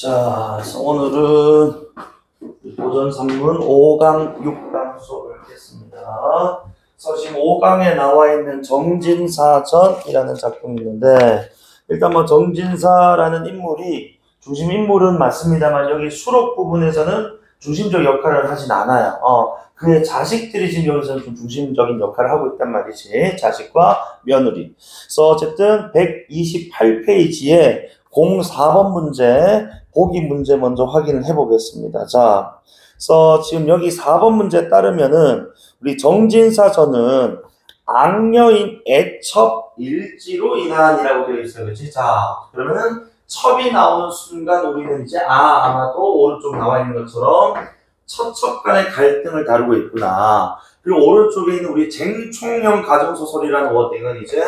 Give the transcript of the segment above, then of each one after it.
자, 그래서 오늘은 도전 산문 5강, 6강 수업을 하겠습니다. 그래서 지금 5강에 나와 있는 정진사전이라는 작품이 있는데, 일단 뭐 정진사라는 인물이 중심 인물은 맞습니다만 여기 수록 부분에서는 중심적 역할을 하진 않아요. 그의 자식들이 지금 여기서 좀 중심적인 역할을 하고 있단 말이지. 자식과 며느리. 그래서 어쨌든 128페이지에 04번 문제, 보기 문제 먼저 확인을 해보겠습니다. 자, 그래서 지금 여기 4번 문제에 따르면은 우리 정진사전은 악녀인 애첩 일지로 인한이라고 되어 있어요. 그렇지? 자, 그러면은 첩이 나오는 순간 우리는 이제 아마도 오른쪽 나와 있는 것처럼 첩 간의 갈등을 다루고 있구나. 그리고 오른쪽에 있는 우리 쟁총형 가정소설이라는 워딩은 이제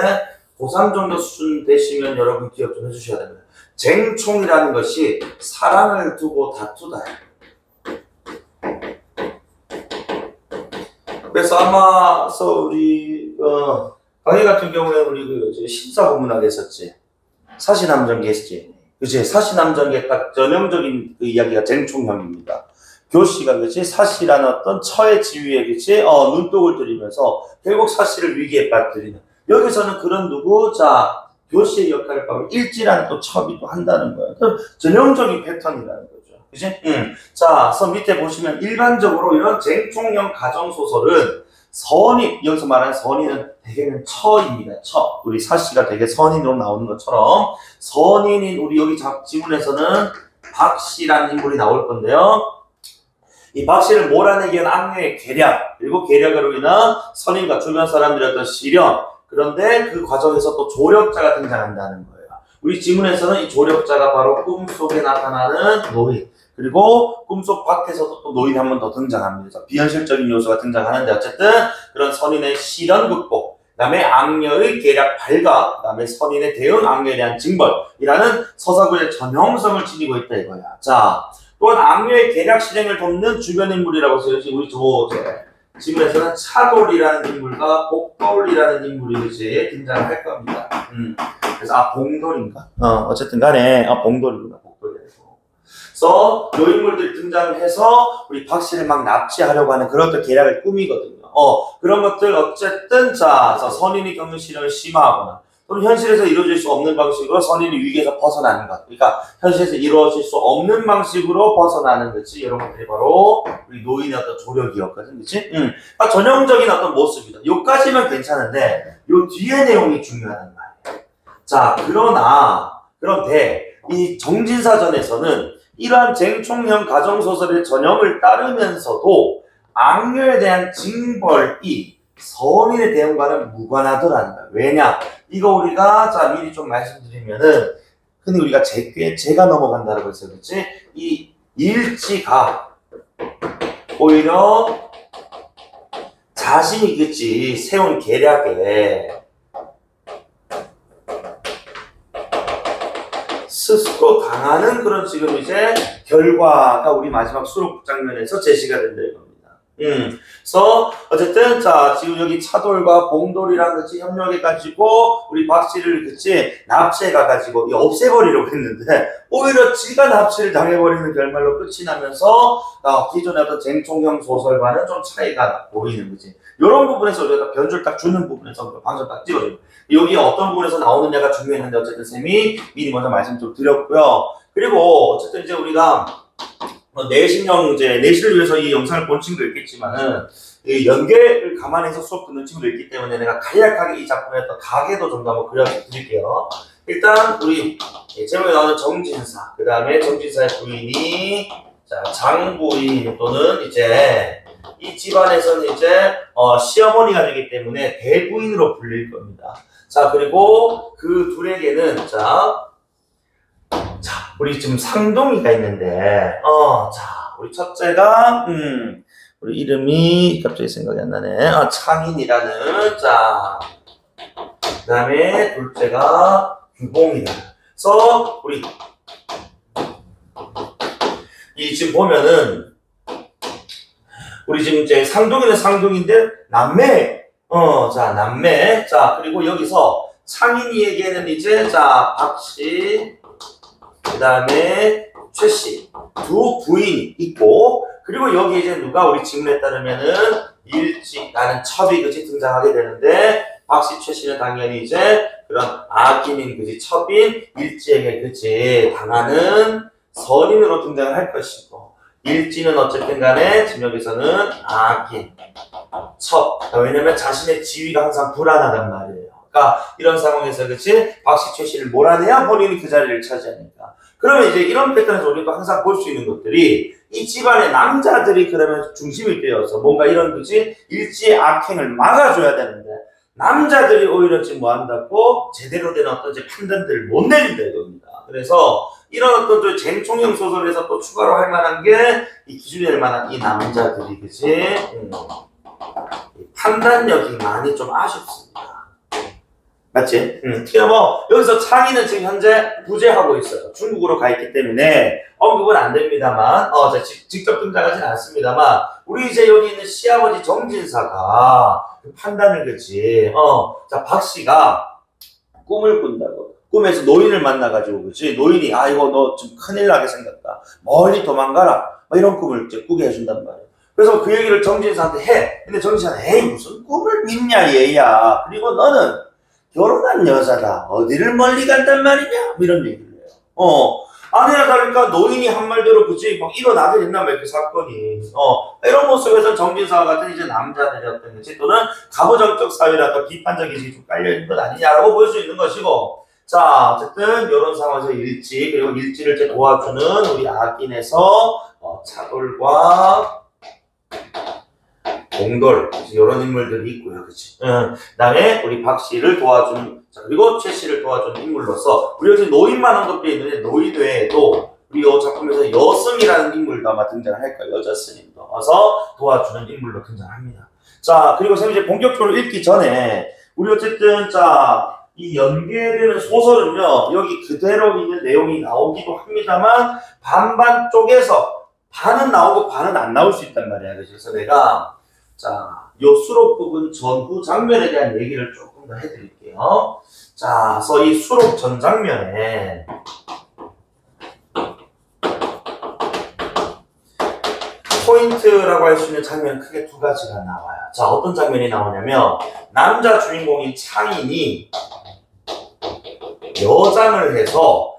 고3 정도 수준 되시면 여러분 기억 좀 해주셔야 됩니다. 쟁총이라는 것이 사랑을 두고 다투다. 그래서 아마 우리 강의 같은 경우에 우리 그 신사고문하게 했었지. 사시남전기 했지. 그치? 사시남전기의 딱 전형적인 그 이야기가 쟁총형입니다. 교씨가 그치? 사시라는 어떤 처의 지위에 그치? 눈독을 들이면서 결국 사시를 위기에 빠뜨리는. 여기서는 그런 누구? 자, 교씨의 역할을 하고 일지라는 또 첩이 또 한다는 거예요. 전형적인 패턴이라는 거죠. 그치? 자, 그래서 밑에 보시면 일반적으로 이런 쟁총형 가정소설은 선인, 여기서 말하는 선인은 대개는 처입니다. 처. 우리 사씨가 되게 선인으로 나오는 것처럼 선인인 우리 여기 지문에서는 박씨라는 인물이 나올 건데요. 이 박씨를 몰아내기 위한 악녀의 계략, 그리고 계략으로 인한 선인과 주변 사람들의 어떤 시련, 그런데 그 과정에서 또 조력자가 등장한다는 거예요. 우리 지문에서는 이 조력자가 바로 꿈속에 나타나는 노인, 그리고 꿈속 밖에서도 또 노인이 한 번 더 등장합니다. 비현실적인 요소가 등장하는데 어쨌든 그런 선인의 시련 극복, 그 다음에 악녀의 계략 발각, 그 다음에 선인의 대응 악녀에 대한 징벌이라는 서사구의 전형성을 지니고 있다 이거야. 자, 또한 악녀의 계략 실행을 돕는 주변 인물이라고 해서 우리 지문에서는 차돌이라는 인물과 복돌이라는 인물이 이제 등장을 할 겁니다. 그래서 봉돌인가? 어쨌든 간에 봉돌이구나. 복돌이라고. 그래서 이 인물들이 등장을 해서 우리 박씨를 막 납치하려고 하는 그런 어떤 계략을 꾸미거든요. 그런 것들 어쨌든 자, 선인이 겪는 시련을 심화하거나 또는 현실에서 이루어질 수 없는 방식으로 선인이 위기에서 벗어나는 것. 그러니까 현실에서 이루어질 수 없는 방식으로 벗어나는 거지. 이런 것들이 바로 우리 노인의 어떤 조력이었거든. 그치? 전형적인 어떤 모습이다. 요까지면 괜찮은데 요 뒤에 내용이 중요하단 말이야. 자, 그런데 이 정진사전에서는 이러한 쟁총형 가정소설의 전형을 따르면서도 악녀에 대한 징벌이 선인의 대응과는 무관하더라는 거야. 왜냐? 이거 우리가 자 미리 좀 말씀드리면은 근데 우리가 제가 넘어간다고 해서 그렇지? 이 일지가 오히려 자신이 그치 세운 계략에 스스로 당하는 그런 지금 이제 결과가 우리 마지막 수록 장면에서 제시가 된다 이겁니다. 그래서 어쨌든 자 지금 여기 차돌과 봉돌이랑 같이 협력해가지고 우리 박씨를 그치 납치해가가지고 없애버리려고 했는데 오히려 지가 납치를 당해버리는 결말로 끝이 나면서 기존의 어떤 쟁총형 소설과는 좀 차이가 보이는 거지. 이런 부분에서 우리가 변주를 딱 주는 부분에서 방송 딱 찍어줘요. 여기 어떤 부분에서 나오느냐가 중요했는데 어쨌든 쌤이 미리 먼저 말씀 좀 드렸고요. 그리고 어쨌든 이제 우리가 내실을 위해서 이 영상을 본 친구도 있겠지만은 이 연계를 감안해서 수업 듣는 친구도 있기 때문에 내가 간략하게 이 작품의 어떤 가계도 좀 한번 그려드릴게요. 일단 우리 제목에 나오는 정진사, 그 다음에 정진사의 부인이 장부인 또는 이제 이 집안에서는 이제 시어머니가 되기 때문에 대부인으로 불릴 겁니다. 자, 그리고 그 둘에게는 우리 지금 상동이가 있는데, 우리 첫째가, 우리 이름이 갑자기 생각이 안 나네. 창인이라는, 그 다음에 둘째가 규봉이다. 그래서, 지금 보면은, 우리 지금 이제 상동이는 상동인데, 남매. 남매. 그리고 여기서 창인이에게는 이제, 박씨, 그 다음에 최 씨 두 부인이 있고, 그리고 여기 이제 누가 우리 직문에 따르면은 일지라는 첩이 그치 등장하게 되는데, 박 씨, 최 씨는 당연히 이제 그런 아낌인 그치 첩인 일지에게 그치 당하는 선인으로 등장을 할 것이고, 일지는 어쨌든 간에 진역에서는 아낌, 첩. 왜냐면 자신의 지위가 항상 불안하단 말이에요. 그러니까 이런 상황에서 그치 박 씨, 최 씨를 몰아내야 본인이 그 자리를 차지하니까. 그러면 이제 이런 패턴에서 우리도 항상 볼 수 있는 것들이 이 집안의 남자들이 그러면 중심이 되어서 뭔가 이런 그치 일지의 악행을 막아줘야 되는데, 남자들이 오히려 지금 뭐 한다고 제대로 된 어떤 이제 판단들을 못 내린다 이겁니다. 그래서 이런 어떤 또 쟁총형 소설에서 또 추가로 할 만한 게 이 기준이 될 만한 이 남자들이 그치 판단력이 많이 좀 아쉽습니다. 맞지? 그러니까 뭐 여기서 창의는 지금 현재 부재하고 있어요. 중국으로 가 있기 때문에 언급은 안 됩니다만, 직접 등장하진 않습니다만, 우리 이제 여기 있는 시아버지 정진사가 그 판단을 그치. 자, 박 씨가 꿈을 꾼다고. 꿈에서 노인을 만나가지고 그치. 노인이 이거 너 지금 큰일 나게 생겼다. 멀리 도망가라. 이런 꿈을 이제 꾸게 해준단 말이에요. 그래서 그 얘기를 정진사한테 해. 근데 정진사는 에이 무슨 꿈을 믿냐 얘야. 그리고 너는 결혼한 여자다. 어디를 멀리 간단 말이냐? 이런 얘기를 해요. 아니나 다를까 노인이 한 말대로 그치 막 일어나게 된단 말이야 그 사건이. 이런 모습에서 정진사 같은 이제 남자들이 어떤 거지 또는 가부장적 사회라도 비판적인 좀 깔려있는 것 아니냐라고 볼 수 있는 것이고, 자 어쨌든 이런 상황에서 일지 그리고 일지를 이제 도와주는 우리 악인에서 차돌과 공돌 이런 인물들이 있고요, 그치? 그다음에 우리 박 씨를 도와주는, 그리고 최 씨를 도와주는 인물로서 우리 여기 노인만 언급되어 있는데 노인 외에도 우리 이 작품에서 여승이라는 인물도 아마 등장을 할 거예요. 여자 스님도 와서 도와주는 인물로 등장합니다. 자 그리고 선생님 이제 본격적으로 읽기 전에 우리 어쨌든 이 연계되는 소설은요 여기 그대로 있는 내용이 나오기도 합니다만 반반 쪽에서 반은 나오고 반은 안 나올 수 있단 말이야. 그래서 내가 요 수록 부분 전후 장면에 대한 얘기를 조금 더 해드릴게요. 자, 그래서 이 수록 전 장면에 포인트라고 할 수 있는 장면 크게 두 가지가 나와요. 자, 어떤 장면이 나오냐면 남자 주인공인 창인이 여장을 해서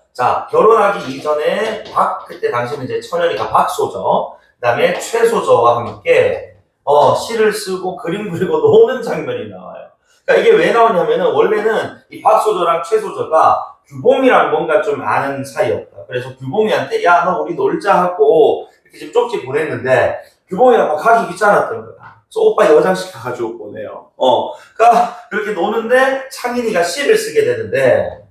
결혼하기 이전에 그때 당시는 이제 처녀니까 박소저, 그 다음에 최소저와 함께 시를 쓰고 그림 그리고 노는 장면이 나와요. 그러니까 이게 왜 나오냐면은 원래는 이 박소저랑 최소저가 규봉이랑 뭔가 좀 아는 사이였다. 그래서 규봉이한테 야 너 우리 놀자 하고 이렇게 좀 쪽지 보냈는데 규봉이랑 막 가기 귀찮았던 거야. 그래서 오빠 여장식 가가지고 보내요. 그러니까 그렇게 노는데 창인이가 시를 쓰게 되는데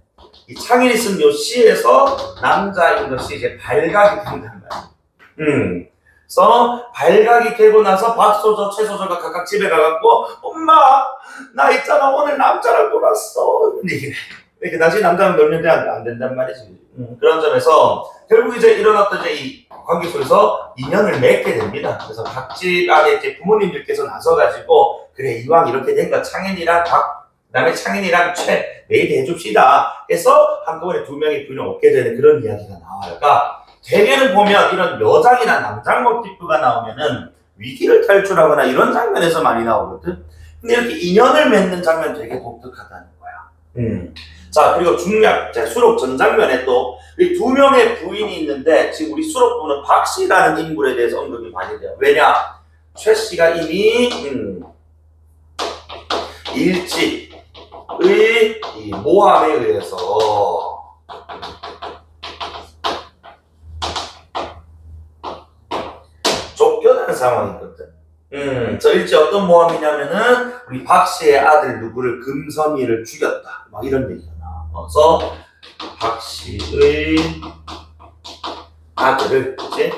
이 창인이 쓴 요 시에서 남자인 것이 이제 발각이 된단 말이야. 그래서 발각이 되고 나서 박소저, 최소저가 각각 집에 가갖고 엄마 나 있잖아 오늘 남자랑 놀았어 이런 얘기를 해. 이렇게 다시 남자랑 놀는데 안 된단 말이지. 그런 점에서 결국 이제 일어났던 이제 이 관계 속에서 인연을 맺게 됩니다. 그래서 각 집 안에 이제 부모님들께서 나서가지고 그래 이왕 이렇게 된 거 창인이랑 그다음에 창인이랑 최 메이드 해줍시다 해서 한꺼번에 두 명의 부인을 얻게 되는 그런 이야기가 나와요. 그러니까 대개는 보면 이런 여장이나 남장 모티프가 나오면은 위기를 탈출하거나 이런 장면에서 많이 나오거든. 근데 이렇게 인연을 맺는 장면 되게 독특하다는 거야. 자 그리고 중략 수록 전 장면에 또 이 두 명의 부인이 있는데 지금 우리 수록 부는 박 씨라는 인물에 대해서 언급이 많이 돼요. 왜냐? 최 씨가 이미 일지의 이 모함에 의해서 쫓겨난 상황이거든. 저 일지 어떤 모함이냐면은 우리 박 씨의 아들 누구를 금선이를 죽였다. 막 이런 얘기가 나와서 박 씨의 아들을 그치?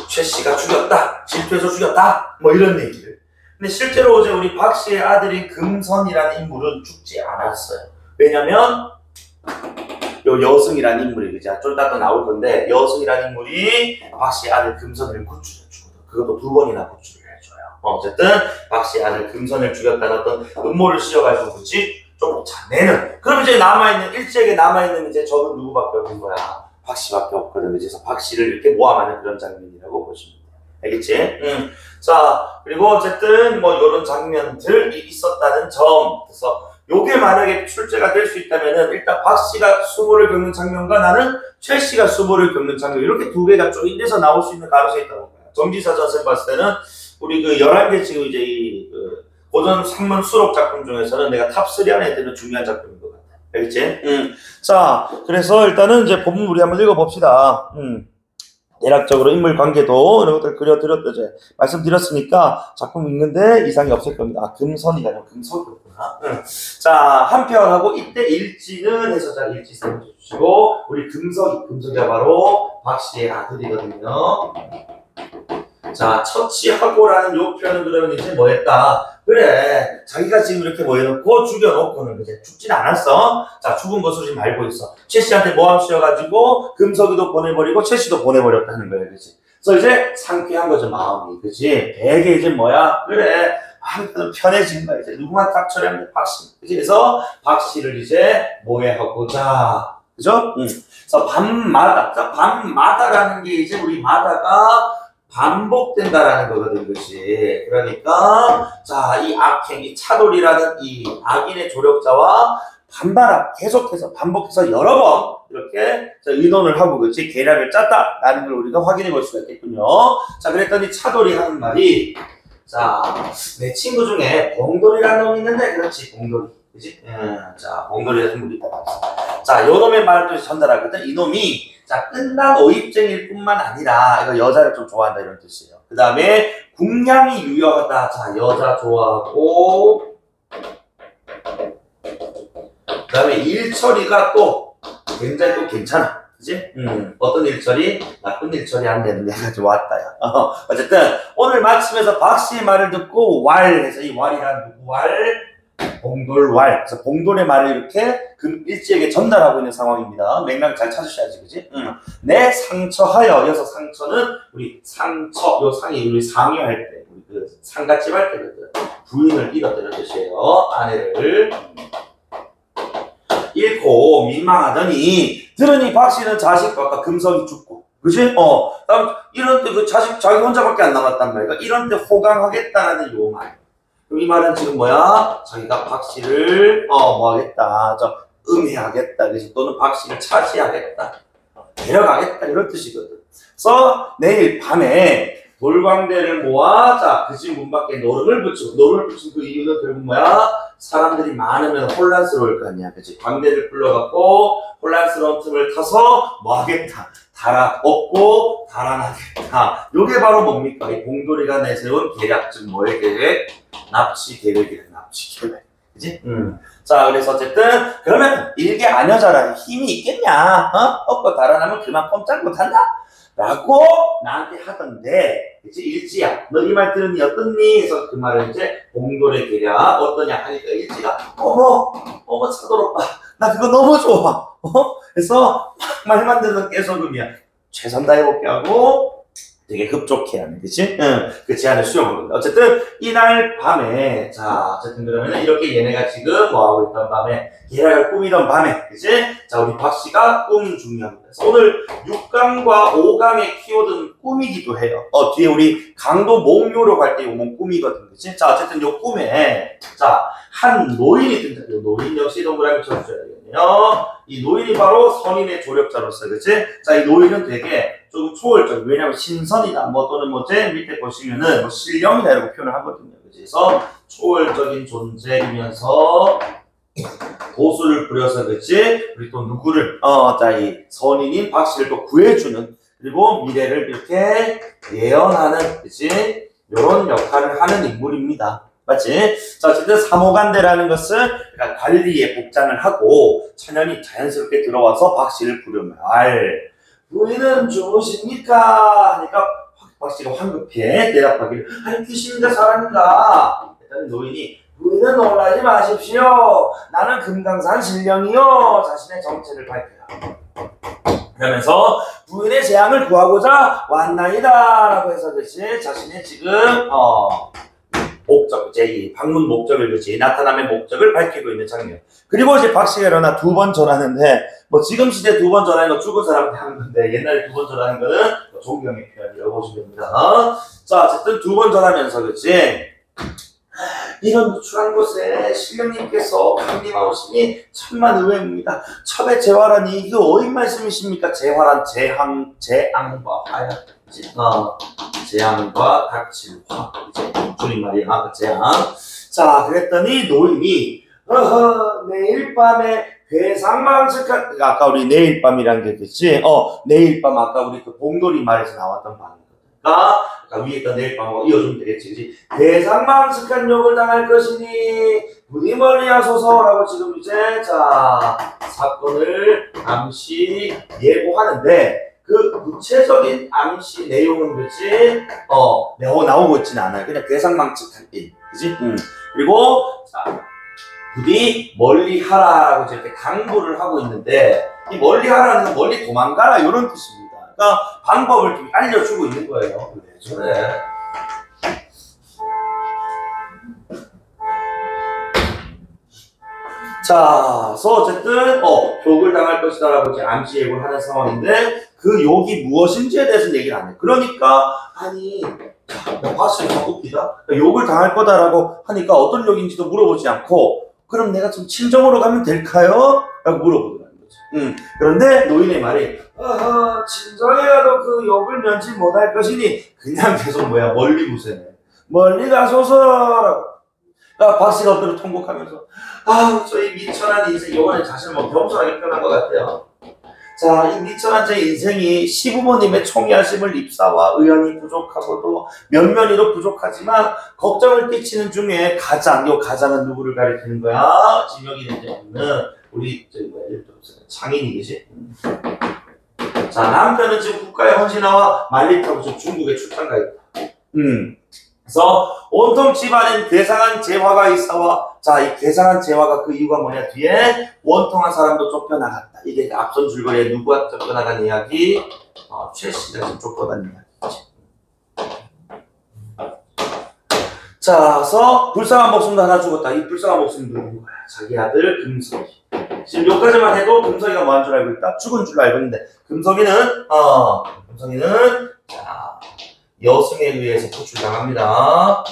최 씨가 죽였다. 질투해서 죽였다. 뭐 이런 얘기를. 근데 실제로 이제 우리 박 씨의 아들인 금선이라는 인물은 죽지 않았어요. 왜냐면 요 여승이라는 인물이 그죠? 좀 이따 또 나올 건데 여승이라는 인물이 박 씨의 아들 금선을 구출해주거든. 그것도 두 번이나 구출을 해줘요. 어쨌든 박 씨의 아들 금선을 죽였다는 어떤 음모를 씌워가지고 그치? 좀 자, 내는. 그럼 이제 남아있는, 일제에게 남아있는 이제 저는 누구밖에 없는 거야? 박 씨밖에 없거든. 그래서 박 씨를 이렇게 모함하는 그런 장면이라고 보시면 돼. 알겠지? 자, 그리고 어쨌든 뭐 이런 장면들이 있었다는 점. 그래서 요게 만약에 출제가 될 수 있다면은 일단 박 씨가 수모를 겪는 장면과 나는 최 씨가 수모를 겪는 장면 이렇게 두 개가 조인돼서 나올 수 있는 가능성이 있다는 거야. 정지사전 쌤 봤을 때는 우리 그 11개 지금 이제 이 고전 산문 수록 작품 중에서는 내가 탑3 안에 드는 중요한 작품인 것 같아. 알겠지? 자, 그래서 일단은 이제 본문 우리 한번 읽어봅시다. 대략적으로 인물 관계도 이런 것들 그려드렸죠. 말씀드렸으니까 작품 읽는데 이상이 없을 겁니다. 아, 금선이가 아니라 금석이었구나. 자, 한편하고 이때 일지는 해서자 일지 써주시고 우리 금석이가 바로 박 씨의 아들이거든요. 자, 처치하고라는 요 표현은 그러면 이제 뭐 했다? 그래, 자기가 지금 이렇게 뭐 해놓고 죽여놓고는 이제 죽진 않았어. 자, 죽은 것을 지금 알고 있어. 최 씨한테 모함 씌워가지고 금석이도 보내버리고 최 씨도 보내버렸다는 거야, 그치? 그래서 이제 상쾌한 거죠, 마음이, 그치? 되게 이제 뭐야? 그래, 편해진 거야. 이제 누구만 딱 처리하면 돼, 박 씨. 그치? 그래서 박 씨를 이제 모해하고자. 그죠? 그래서 밤마다라는 게 이제 우리 마다가 반복된다라는 거거든, 그치? 그러니까, 자, 이 악행, 이 차돌이라는 이 악인의 조력자와 계속해서 반복해서 여러 번 이렇게 의논을 하고, 그치? 계략을 짰다라는 걸 우리가 확인해 볼 수가 있겠군요. 자, 그랬더니 차돌이 하는 말이, 자, 내 친구 중에 봉돌이라는 놈이 있는데, 그렇지, 봉돌이. 그치? 자, 봉돌이라는 놈이 있다. 자, 요 놈의 말을 또 전달하거든. 이 놈이, 자, 끝난 오입쟁일 뿐만 아니라, 이거 여자를 좀 좋아한다 이런 뜻이에요. 그 다음에, 궁량이 유효하다. 자, 여자 좋아하고, 그 다음에 일처리가 또 굉장히 또 괜찮아. 그지? 어떤 일처리? 나쁜 일처리 안 되는 데가 좀 왔다, 야. 어쨌든, 오늘 마침에서 박 씨의 말을 듣고, 해서 이 왈이라는 누구 봉돌왈. 그래서 봉돌의 말을 이렇게 일지에게 전달하고 있는 상황입니다. 맥락 잘 찾으셔야지, 그지? 내 상처하여, 여기서 상처는 우리 상처, 요 상이 우리 상여할 때, 우리 그 상갓집 할 때거든. 부인을 잃었다는 뜻이에요. 아내를. 잃고 민망하더니, 들으니 박 씨는 자식과 아까 금석이 죽고, 그지? 이런 때 그 자식, 자기 혼자밖에 안 남았단 말이야. 이런 때 호강하겠다라는 요 말. 이 말은 지금 뭐야? 자기가 박 씨를 뭐 하겠다, 음해하겠다, 그래서 또는 박 씨를 차지하겠다, 데려가겠다 이런 뜻이거든. 그래서 내일 밤에 돌광대를 모아 그 집 문 밖에 노름을 붙이고, 그 이유는 결국 뭐야? 사람들이 많으면 혼란스러울 거 아니야, 그치? 광대를 불러갖고 혼란스러운 틈을 타서 뭐 하겠다? 업고 달아나겠다. 요게 바로 뭡니까? 이 봉돌이가 내세운 계략, 즉 뭐의 계획? 납치 계획이래, 납치 계획. 그지? 자, 그래서 어쨌든, 그러면 일개 아녀자라는 힘이 있겠냐? 업고 달아나면 그만 꼼짝 못한다? 라고 나한테 하던데, 그치? 일지야, 너 이 말 들으니 어떻니? 해서 그 말을 이제 봉돌의 계략, 어떠냐 하니까 일지가, 어머, 차돌 오빠, 나 그거 너무 좋아. 그래서 말만 들으면 깨소금이야. 최선 다해볼게 하고 되게 흡족해하는, 그치? 그 제안을 수용한 겁니다. 어쨌든 이날 밤에, 자, 어쨌든 그러면 이렇게 얘네가 지금 뭐하고 있던 밤에, 계략을 꾸미던 밤에, 그치? 자, 우리 박 씨가 꿈 중요합니다. 그래서 오늘 6강과 5강의 키워드는 꿈이기도 해요. 뒤에 우리 강도 목요로 갈 때 요건 꿈이거든, 그치? 자, 어쨌든 요 꿈에, 자, 한 노인이 뜬다. 요 노인 역시 동그라미 쳐줘야 되겠네요. 이 노인이 바로 선인의 조력자로서, 그치? 자, 이 노인은 되게 좀 초월적, 왜냐면 신선이다, 뭐 또는 뭐제 밑에 보시면은 뭐 신령이다 이라고 표현을 하거든요. 그래서 초월적인 존재이면서 도수를 부려서, 그치? 우리 또 누구를, 자, 이 선인인 박 씨를 또 구해주는, 그리고 미래를 이렇게 예언하는, 그치? 요런 역할을 하는 인물입니다. 맞지? 자, 어쨌든 사모간대라는 것은 그러니까 관리에 복장을 하고 천연이 자연스럽게 들어와서 박 씨를 부르면 부인은 좋으십니까? 하니까 박 씨가 황급해 대답하기를, 아니 귀신인가 사람인가? 일단 노인이, 부인은 놀라지 마십시오. 나는 금강산 신령이요. 자신의 정체를 밝혀요. 그러면서 부인의 재앙을 구하고자 왔나이다 라고 해서, 그치? 자신의 지금 목적, 이제 이 방문 목적을 그지 나타남의 목적을 밝히고 있는 장면. 그리고 이제 박 씨가 일어나 두 번 전하는데 뭐 지금 시대 두 번 전하는 건 죽은 사람한테 하는 건데 옛날에 두 번 전하는 거는 존경의 표현이라고 보시면 됩니다. 자, 어쨌든 두 번 전하면서 그지 이런 누추한 곳에 신령님께서 강림하오시니 천만 의외입니다. 첩의 재화라니 이게 어인 말씀이십니까? 재화란 재앙과 화야. 재앙과 닥칠화. 이제 줄임말이야. 재앙. 자, 그랬더니 노인이 내일 밤에 괴상망측한 아까 우리 내일 밤이란 게 그치? 내일 밤 아까 우리 그 봉돌이 말에서 나왔던 밤이거든. 그러니까 위에 있던 내일 밤하고 이어주면 되겠지, 그치? 괴상망측한 욕을 당할 것이니 부디 멀리 하소서라고 지금 이제 자 사건을 암시 예고하는데 그 구체적인 암시 내용은 그치? 나오고 있지는 않아요. 그냥 괴상망측한 일, 그치? 그리고 자. 부디 멀리 하라라고 이렇게 강구를 하고 있는데 이 멀리 하라는 건 멀리 도망가라 이런 뜻입니다. 그러니까 방법을 좀 알려주고 있는 거예요. 그래. 자, 그래서 어쨌든 욕을 당할 것이다라고 이제 암시 예고를 하는 상황인데 그 욕이 무엇인지에 대해서는 얘기를 안 해요. 그러니까 아니 봤어요. 웃기다. 욕을 당할 거다라고 하니까 어떤 욕인지도 물어보지 않고 그럼 내가 좀 친정으로 가면 될까요? 라고 물어보더라는 거지. 그런데 노인의 말이 친정에 가도 그 욕을 면치 못할 것이니 그냥 계속 멀리 무세네. 멀리 가소서라고. 그러니까 박 씨가 엎드려 통곡하면서 저희 미천한 인생 요번에 자신을 겸손하게 표현한 것 같아요. 자, 이 미천한 제 인생이 시부모님의 총애하심을 입사와 의연이 부족하고도 면면이도 부족하지만 걱정을 끼치는 중에 가장은 누구를 가리키는 거야? 진영이 되지 않는 우리 장인이겠지? 자, 남편은 지금 국가에 헌신하와 말리타고 지금 중국에 출장 가 있다. 그래서 온통 집안엔 괴상한 재화가 있어와 자, 이 괴상한 재화가 그 이유가 뭐냐? 뒤에 원통한 사람도 쫓겨나갔다. 이게 앞선 줄거리에 누구가 쫓겨나간 이야기? 최 씨가 지금 쫓겨난 이야기지. 자, 그래서 불쌍한 목숨도 하나 죽었다. 이 불쌍한 목숨이 누구야? 자기 아들 금석이. 지금 여기까지만 해도 금석이가 뭐한 줄 알고 있다? 죽은 줄 알고 있는데 금석이는 자, 여승에 의해서 구출당합니다.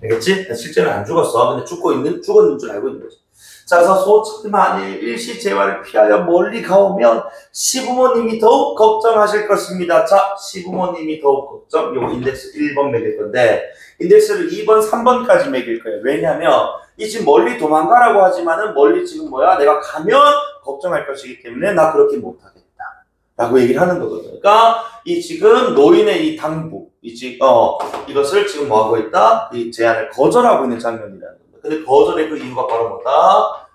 알겠지? 실제는 안 죽었어. 근데 죽었는 줄 알고 있는 거지. 자, 그래서 소처 만일 일시재화를 피하여 멀리 가오면 시부모님이 더욱 걱정하실 것입니다. 자, 시부모님이 더욱 걱정. 요거 인덱스 1번 매길 건데 인덱스를 2번, 3번까지 매길 거예요. 왜냐면 이 지금 멀리 도망가라고 하지만은 멀리 지금 내가 가면 걱정할 것이기 때문에 나 그렇게 못하겠다. 라고 얘기를 하는 거거든요. 그러니까 이 지금 노인의 이 당부, 이것을 지금 뭐 하고 있다? 이 제안을 거절하고 있는 장면이라는 겁니다. 근데 거절의 그 이유가 바로 뭐다?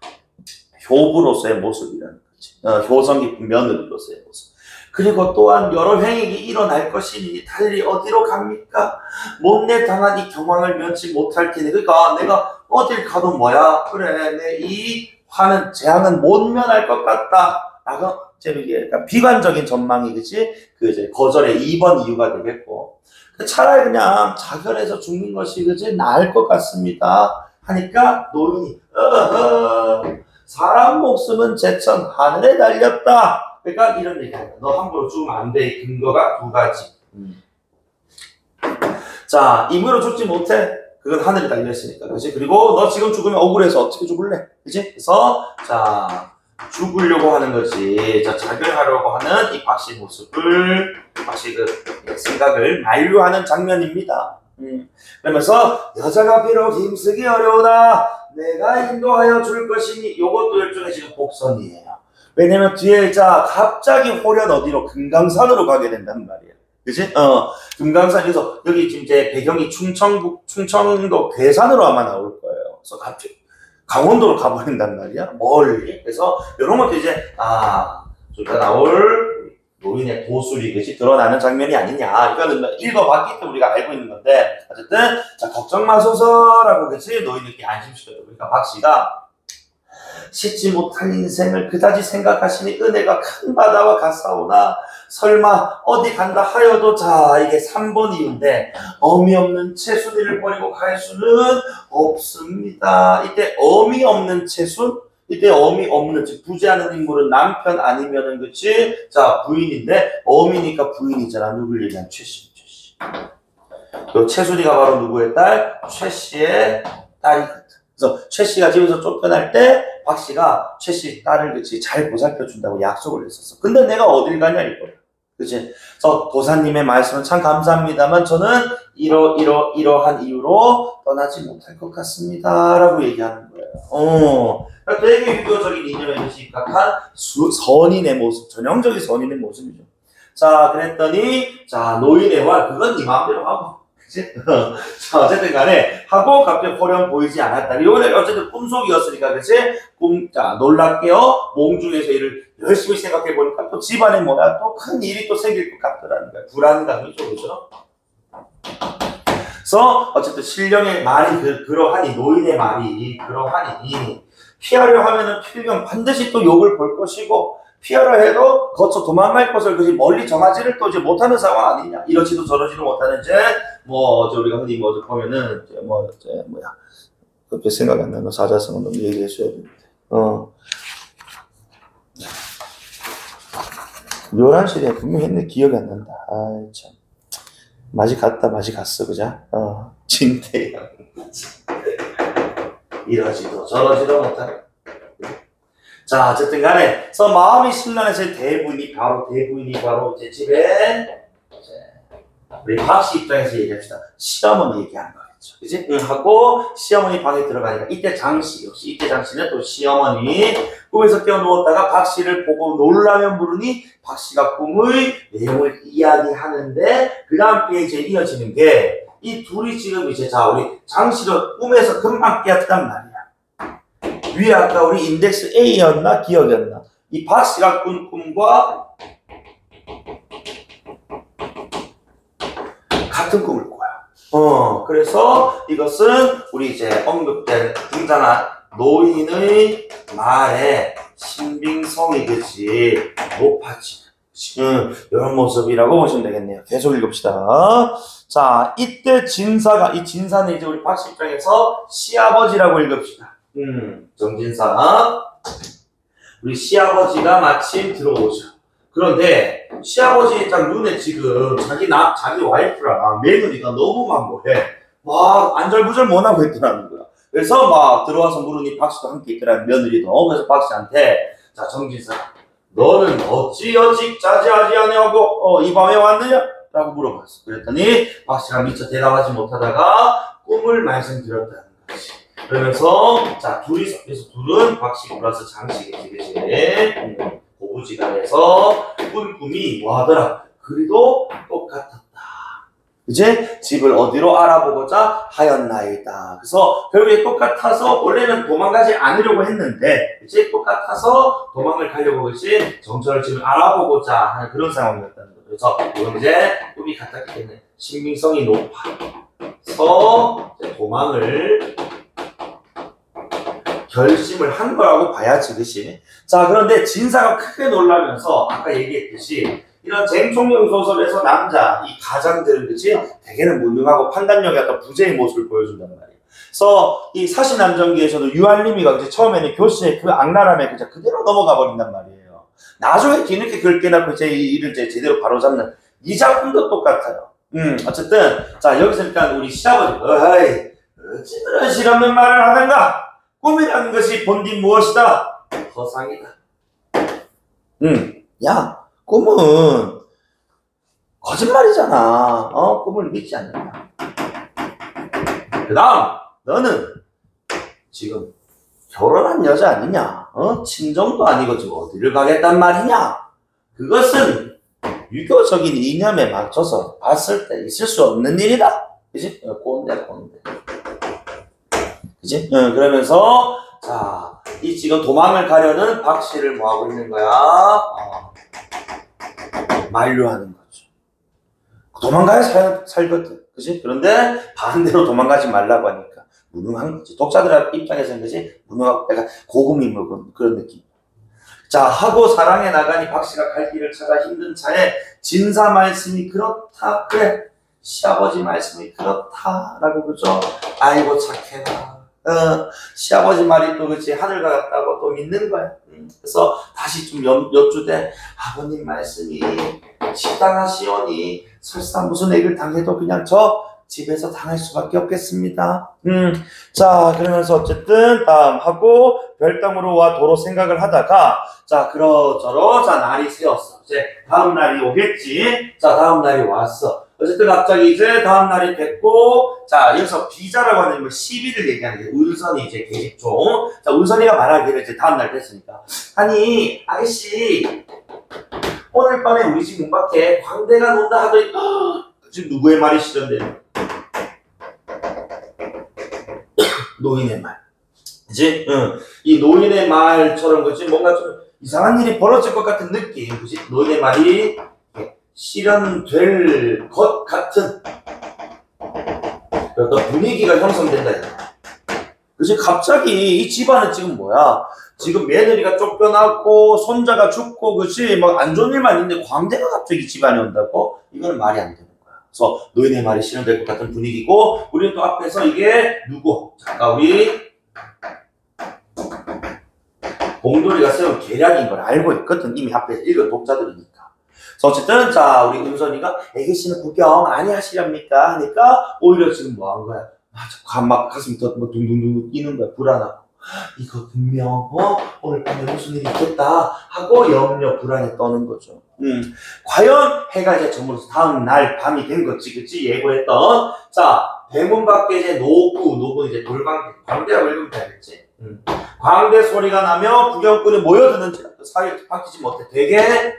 효부로서의 모습이라는 거지. 효성 깊은 며느리로서의 모습. 그리고 또한 여러 행위가 일어날 것이니 달리 어디로 갑니까? 못내 당한 이 경황을 면치 못할 테니. 그러니까 내가 어딜 가도 그래, 내 이 재앙은 못 면할 것 같다. 라고 그러니까 비관적인 전망이 그치? 그 이제 거절의 2번 이유가 되겠고 차라리 그냥 자결해서 죽는 것이 그치? 나을 것 같습니다. 하니까 노인이 사람 목숨은 제천 하늘에 달렸다. 그러니까 이런 얘기야. 너 함부로 죽으면 안 돼. 근거가 두 가지. 자, 임의로 죽지 못해. 그건 하늘에 달려있으니까. 그치? 그리고 너 지금 죽으면 억울해서 어떻게 죽을래? 그치? 그래서 자 죽으려고 하는 거지. 자, 자결하려고 하는 이 박씨 모습을, 박씨 그 생각을 만류하는 장면입니다. 그러면서 여자가 비록 힘쓰기 어려우나 내가 인도하여 줄 것이니 요것도 일종의 지금 복선이에요. 왜냐면 뒤에 자 갑자기 호련 어디로 금강산으로 가게 된단 말이에요. 그치? 금강산에서 여기 지금 이제 배경이 충청도 괴산으로 아마 나올 거예요. 그래서 갑자기 강원도로 가버린단 말이야. 멀리. 그래서 이런 것도 이제 저기가 나올 노인의 도술이 그치 드러나는 장면이 아니냐. 이거는 읽어봤기 때문에 우리가 알고 있는 건데 어쨌든 자 걱정 마소서라고 그치 노인에게 안심시켜줘. 그러니까 박 씨가 씻지 못할 인생을 그다지 생각하시니 은혜가 큰 바다와 같사오나 설마 어디 간다 하여도 자 이게 3번 이유인데 어미 없는 채순이를 버리고 갈 수는 없습니다. 이때 어미 없는 채순 이때 어미 없는 즉 부재하는 인물은 남편 아니면은 그치 자 부인인데 어미니까 부인이잖아. 누굴 얘기한 최씨. 요 채순이가 바로 누구의 딸? 최씨의 딸이거든. 그래서 최씨가 집에서 쫓겨날 때 박씨가 최씨 딸을 그치 잘 보살펴준다고 약속을 했었어. 근데 내가 어딜 가냐 이거. 그치? 그래서 도사님의 말씀은 참 감사합니다만 저는 이러한 이유로 떠나지 못할 것 같습니다. 라고 얘기하는 거예요. 되게 유교적인 이념에 입각한 선인의 모습, 전형적인 선인의 모습이죠. 자, 그랬더니, 자, 노인의 말, 그건 네 마음대로 하고. 그치? 자, 어쨌든 간에, 하고 갑자기 호령 보이지 않았다. 이번에 어쨌든 꿈속이었으니까, 그치? 자, 놀랍게요. 몽중에서 일을 열심히 생각해보니까 또 집안에 뭐야, 또 큰 일이 또 생길 것 같더라는 거야. 불안감이죠, 그죠? 그래서, 어쨌든 신령의 말이 그러하니, 노인의 말이 그러하니, 피하려 하면은 필경 반드시 또 욕을 볼 것이고, 피하려 해도 거쳐 도망갈 것을 그지 멀리 정하지를 또 이제 못하는 상황 아니냐. 이러지도 저러지도 못하는 이제 뭐 우리가 흔히 뭐 보면은 이제 뭐야 그렇게 생각이 안 나는 사자성어 너무 얘기해 줘야 되는데 11시에 분명히 했는데 기억이 안 난다. 아이 참 맛이 갔어 그자. 진태양 이러지도 저러지도 못하는. 자, 어쨌든 간에, 그래서 마음이 신란해서 대부인이 바로 제 집에, 우리 박씨 입장에서 얘기합시다. 시어머니 얘기하는 거겠죠. 그지? 하고, 시어머니 방에 들어가니까, 이때 장씨는 또 시어머니, 꿈에서 깨어 누웠다가 박씨를 보고 놀라면 부르니, 박씨가 꿈의 내용을 이야기하는데, 그 다음 페이지에 이어지는 게, 이 둘이 지금 이제, 자, 우리 장씨도 꿈에서 금방 깨었단 말이야. 위에 아까 우리 인덱스 A였나? 기억이었나? 이 박씨가 꾼 꿈과 같은 꿈을 꿔요. 그래서 이것은 우리 이제 언급된 등장한 노인의 말에 신빙성이듯이 높아지는 이런 모습이라고 보시면 되겠네요. 계속 읽읍시다. 자, 이때 진사가 이 진사는 이제 우리 박씨 입장에서 시아버지라고 읽읍시다. 정진사 우리 시아버지가 마침 들어오죠. 그런데 시아버지 일단 눈에 지금 자기 와이프랑 며느리가 너무 만고해. 막 안절부절 못하고 있더라는 거야. 그래서 막 들어와서 물으니 박씨도 함께 있더라는 며느리도. 그래서 박씨한테 자 정진사 너는 어찌 여직 자제하지 아니하고 이 밤에 왔느냐? 라고 물어봤어. 그랬더니 박씨가 미처 대답하지 못하다가 꿈을 말씀드렸다는 거지. 그러면서 자 둘은 박씨 플러스 장씨겠지 그치? 고부지간해서 꾼 꿈이 뭐하더라? 그리도 똑같았다. 이제 집을 어디로 알아보고자 하였나이다. 그래서 결국에 똑같아서 원래는 도망가지 않으려고 했는데 이제 똑같아서 도망을 가려고 그치? 정처를 지금 알아보고자 하는 그런 상황이었다는 거죠. 그래서 이건 이제 꿈이 같았기 때문에 신빙성이 높아서 도망을 결심을 한 거라고 봐야지, 그치? 자, 그런데 진사가 크게 놀라면서 아까 얘기했듯이 이런 쟁총명 소설에서 이 가장들은 그치? 대개는 무능하고 판단력이 어떤 부재의 모습을 보여준단 말이에요. 그래서 이 사시남정기에서도 유한림이가 이제 처음에는 교시의 그 악랄함에 그대로 넘어가 버린단 말이에요. 나중에 뒤늦게 그걸 깨닫고 이제 이 일을 이제 제대로 바로잡는 이 작품도 똑같아요. 어쨌든 자 여기서 일단 우리 시아버지 어찌 그런 실없는 말을 하는가? 꿈이라는 것이 본디 무엇이다? 허상이다. 야, 꿈은 거짓말이잖아. 꿈을 믿지 않는다. 그 다음, 너는 지금 결혼한 여자 아니냐? 친정도 아니고 지금 어디를 가겠단 말이냐? 그것은 유교적인 이념에 맞춰서 봤을 때 있을 수 없는 일이다. 그치? 꼰대. 그치? 그러면서, 자, 이 지금 도망을 가려는 박씨를 뭐 하고 있는 거야? 만류하는 거죠. 도망가야 살거든. 그치? 그런데 반대로 도망가지 말라고 하니까. 무능한 거지. 독자들 입장에서는 그지 무능하고 약간 고금이 먹은 그런 느낌. 자 하고 사랑에 나가니 박씨가 갈 길을 찾아 힘든 차에 진사 말씀이 그렇다 그래 시아버지 말씀이 그렇다라고 그죠. 아이고 착해라. 시아버지 말이 또 그치 하늘과 같다고 또 믿는 거야. 그래서 다시 좀 여쭈되 아버님 말씀이 식당하시오니 설사 무슨 액을 당해도 그냥 저 집에서 당할 수밖에 없겠습니다. 자 그러면서 어쨌든 다음 하고 별당으로 와 도로 생각을 하다가 자 그러저러 자 날이 새었어. 이제 다음 날이 오겠지. 자 다음 날이 왔어. 어쨌든 갑자기 이제 다음 날이 됐고 자 여기서 비자라고 하는 뭐 시비를 얘기하는 게 운선이 이제 계집종. 자 운선이가 말하기를 이제 다음 날 됐으니까 아니 아저씨 오늘 밤에 우리 집 문 밖에 광대가 논다 하더니 지금 누구의 말이 실현되는 노인의 말. 그치? 이 노인의 말처럼 그치? 뭔가 좀 이상한 일이 벌어질 것 같은 느낌. 그치? 노인의 말이 실현될 것 같은 어떤 분위기가 형성된다. 그치? 갑자기 이 집안은 지금 뭐야? 지금 며느리가 쫓겨났고 손자가 죽고 그치? 뭐 안 좋은 일만 있는데 광대가 갑자기 집안에 온다고? 이거는 말이 안 되는 거야. 그래서 노인의 말이 실현될 것 같은 분위기고 우리는 또 앞에서 이게 누구? 잠깐 우리 봉돌이가 세운 계략인 걸 알고 있거든. 이미 앞에서 읽은 독자들이니까. 그래서 어쨌든 자 우리 은선이가 애기씨는 구경 아니 하시렵니까? 하니까 오히려 지금 뭐 한 거야? 막 가슴이 더 뭐 둥둥둥 뛰는 거야. 불안하고 이거 분명 오늘 밤에 무슨 일이 있겠다 하고 염려 불안에 떠는 거죠. 과연 해가 이제 저물어서 다음 날 밤이 된 거지, 그치? 예고했던 자 대문 밖에 이제 노구 이제 돌광대 광대라고 읽으면 되겠지. 광대 소리가 나며 구경꾼이 모여드는지 사이에 바뀌지 못해 되게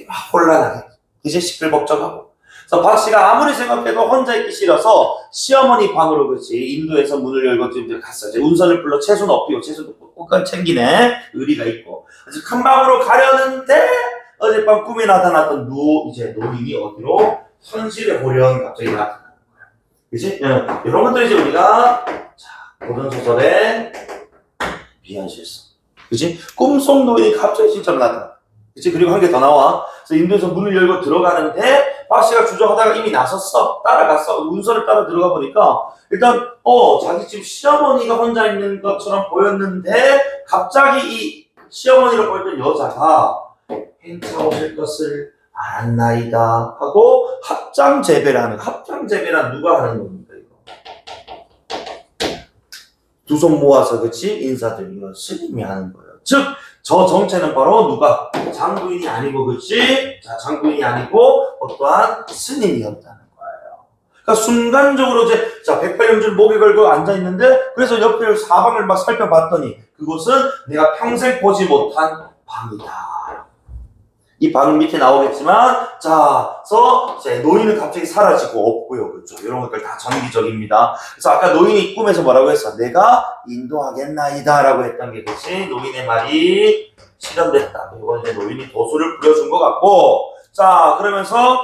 막 혼란하게 이제 시끌벅적하고. 그래서 박씨가 아무리 생각해도 혼자 있기 싫어서 시어머니 방으로 그렇지 인도에서 문을 열고 좀 갔어. 이제 운선을 불러 채소 넣고 채소도 꽃간 챙기네 의리가 있고. 그래서 큰 방으로 가려는데 어젯밤 꿈에 나타났던 노인이 어디로 현실의 호련 갑자기 나타나는 거야. 그치? 이런 것들 이제 우리가 고전 소설의 비현실성. 그치? 꿈속 노인이 갑자기 진짜로 나타나. 그치? 그리고 한 개 더 나와. 그래서 인도에서 문을 열고 들어가는데 박씨가 주저하다가 이미 나섰어. 따라갔어. 운선을 따라 들어가 보니까 일단 자기 집 시어머니가 혼자 있는 것처럼 보였는데 갑자기 이 시어머니로 보였던 여자가 행차 오실 것을 알았나이다 하고 합장재배라는 합장재배란 누가 하는 겁니까 이거? 두 손 모아서 그치 인사드리면 스님이 하는 거예요. 즉 저 정체는 바로 누가? 장부인이 아니고 그치? 자 장부인이 아니고 어떠한 스님이었다는 거예요. 그러니까 순간적으로 이제 자 108년줄 목에 걸고 앉아 있는데 그래서 옆에 사방을 막 살펴봤더니 그곳은 내가 평생 보지 못한 방이다. 이 방 밑에 나오겠지만 자서 이제 노인은 갑자기 사라지고 없고요. 그렇죠? 이런 것들 다 정기적입니다. 그래서 아까 노인이 꿈에서 뭐라고 했어? 내가 인도하겠나이다 라고 했던 게 그치? 노인의 말이 실현됐다. 이건 이제 노인이 도수를 부려준 것 같고 자 그러면서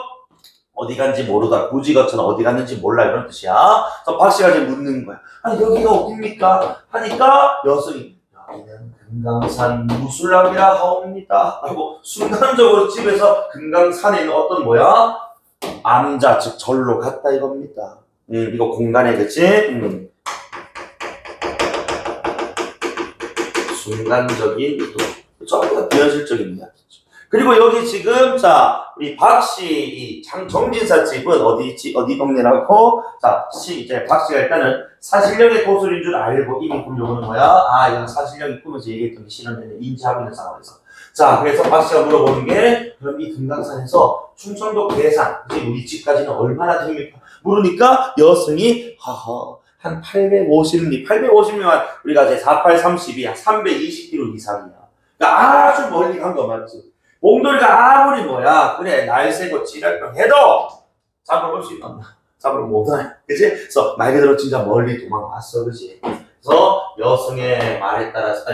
어디 간지 모르다. 부지거처럼 어디 갔는지 몰라 이런 뜻이야. 그래서 박씨가 이제 묻는 거야. 아니 여기가 어딥니까? 하니까 여성이 여기는 금강산 무술람이라 하옵니다. 하고 순간적으로 집에서 금강산에 있는 어떤 뭐야? 암자 즉 절로 갔다 이겁니다. 이거 공간에 그치? 순간적인 이동. 전부 다 비현실적인 이야기죠. 그리고 여기 지금 자 우리 박씨 이 정진사 집은 어디 동네라고? 자 이제 박씨가 일단은 사실령의 도술인 줄 알고 이미 꿈려보는 거야. 이건 사실령이 꿈에서 얘기했던 게 실현되는 인지하고 있는 상황에서. 자 그래서 박씨가 물어보는 게 그럼 이 금강산에서 충청도 괴산 우리 집까지는 얼마나 됩니까? 물으니까 여승이 한 850면 우리가 이제 4830이야 320km 이상이야. 그러니까 아주 멀리 간 거 맞지? 봉돌이가 아무리 뭐야 그래 날새고 지랄병 해도 잡으러 올 수 있나? 잡으러 못 와요. 그치? 그래서 말 그대로 진짜 멀리 도망갔어. 그치? 그래서 여성의 말에 따라서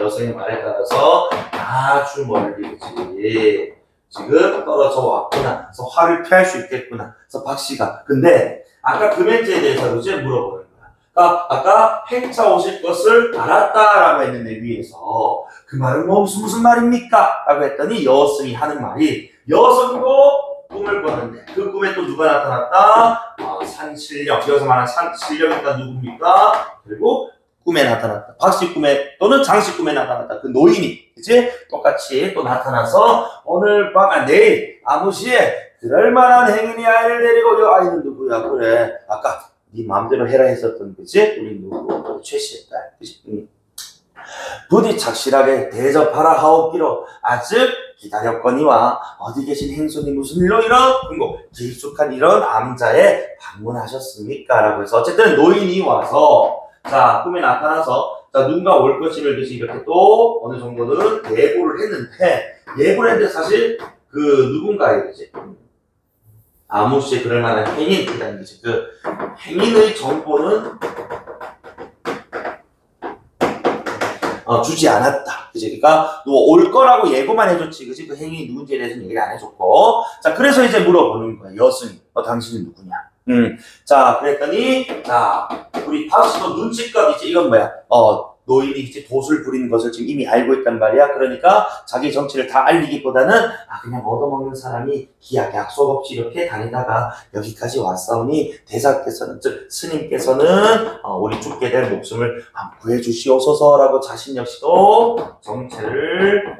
여성의 말에 따라서 아주 멀리 그치? 지금 떨어져 왔구나. 그래서 화를 피할 수 있겠구나. 그래서 박씨가 근데 아까 그 멘트에 대해서 그치? 물어보는 아까 행차 오실 것을 알았다라고 했는데 위에서 그 말은 무슨 말입니까? 라고 했더니 여승이 하는 말이 여승도 꿈을 꾸는데 그 꿈에 또 누가 나타났다? 산신령. 여기서 말하는 산신령이니까 누굽니까? 그리고 꿈에 나타났다. 박씨 꿈에 또는 장씨 꿈에 나타났다. 그 노인이 그치? 똑같이 또 나타나서 오늘 밤 내일 아무시에 그럴만한 행인이 아이를 데리고 요 아이는 누구야? 그래 아까 네 마음대로 해라 했었던 그치? 우리 누구? 최씨의 딸 그치? 부디 착실하게 대접하라 하옵기로 아직 기다렸거니와 어디 계신 행손이 무슨 일로 이런 깊숙한 이런 암자에 방문하셨습니까? 라고 해서 어쨌든 노인이 와서 자 꿈에 나타나서 자 누군가 올 것임을 이렇게 또 어느 정도는 예고를 했는데 사실 그 누군가의 이제 아무씨에 그럴 만한 행인이라는 거지. 그 행인의 정보는 주지 않았다. 그지? 그러니까 올 거라고 예고만 해줬지. 그지? 그 행인이 누군지에 대해서는 얘기를 안 해줬고. 자, 그래서 이제 물어보는 거야. 여승, 당신은 누구냐? 자, 그랬더니, 자, 우리 박씨도 눈치껏 이제 이건 뭐야? 노인이 이제 도술 부리는 것을 지금 이미 알고 있단 말이야. 그러니까 자기 정체를 다 알리기보다는 그냥 얻어먹는 사람이 기약 약속 없이 이렇게 다니다가 여기까지 왔사오니 대사께서는 즉 스님께서는 우리 죽게 될 목숨을 구해주시옵소서라고 자신 역시도 정체를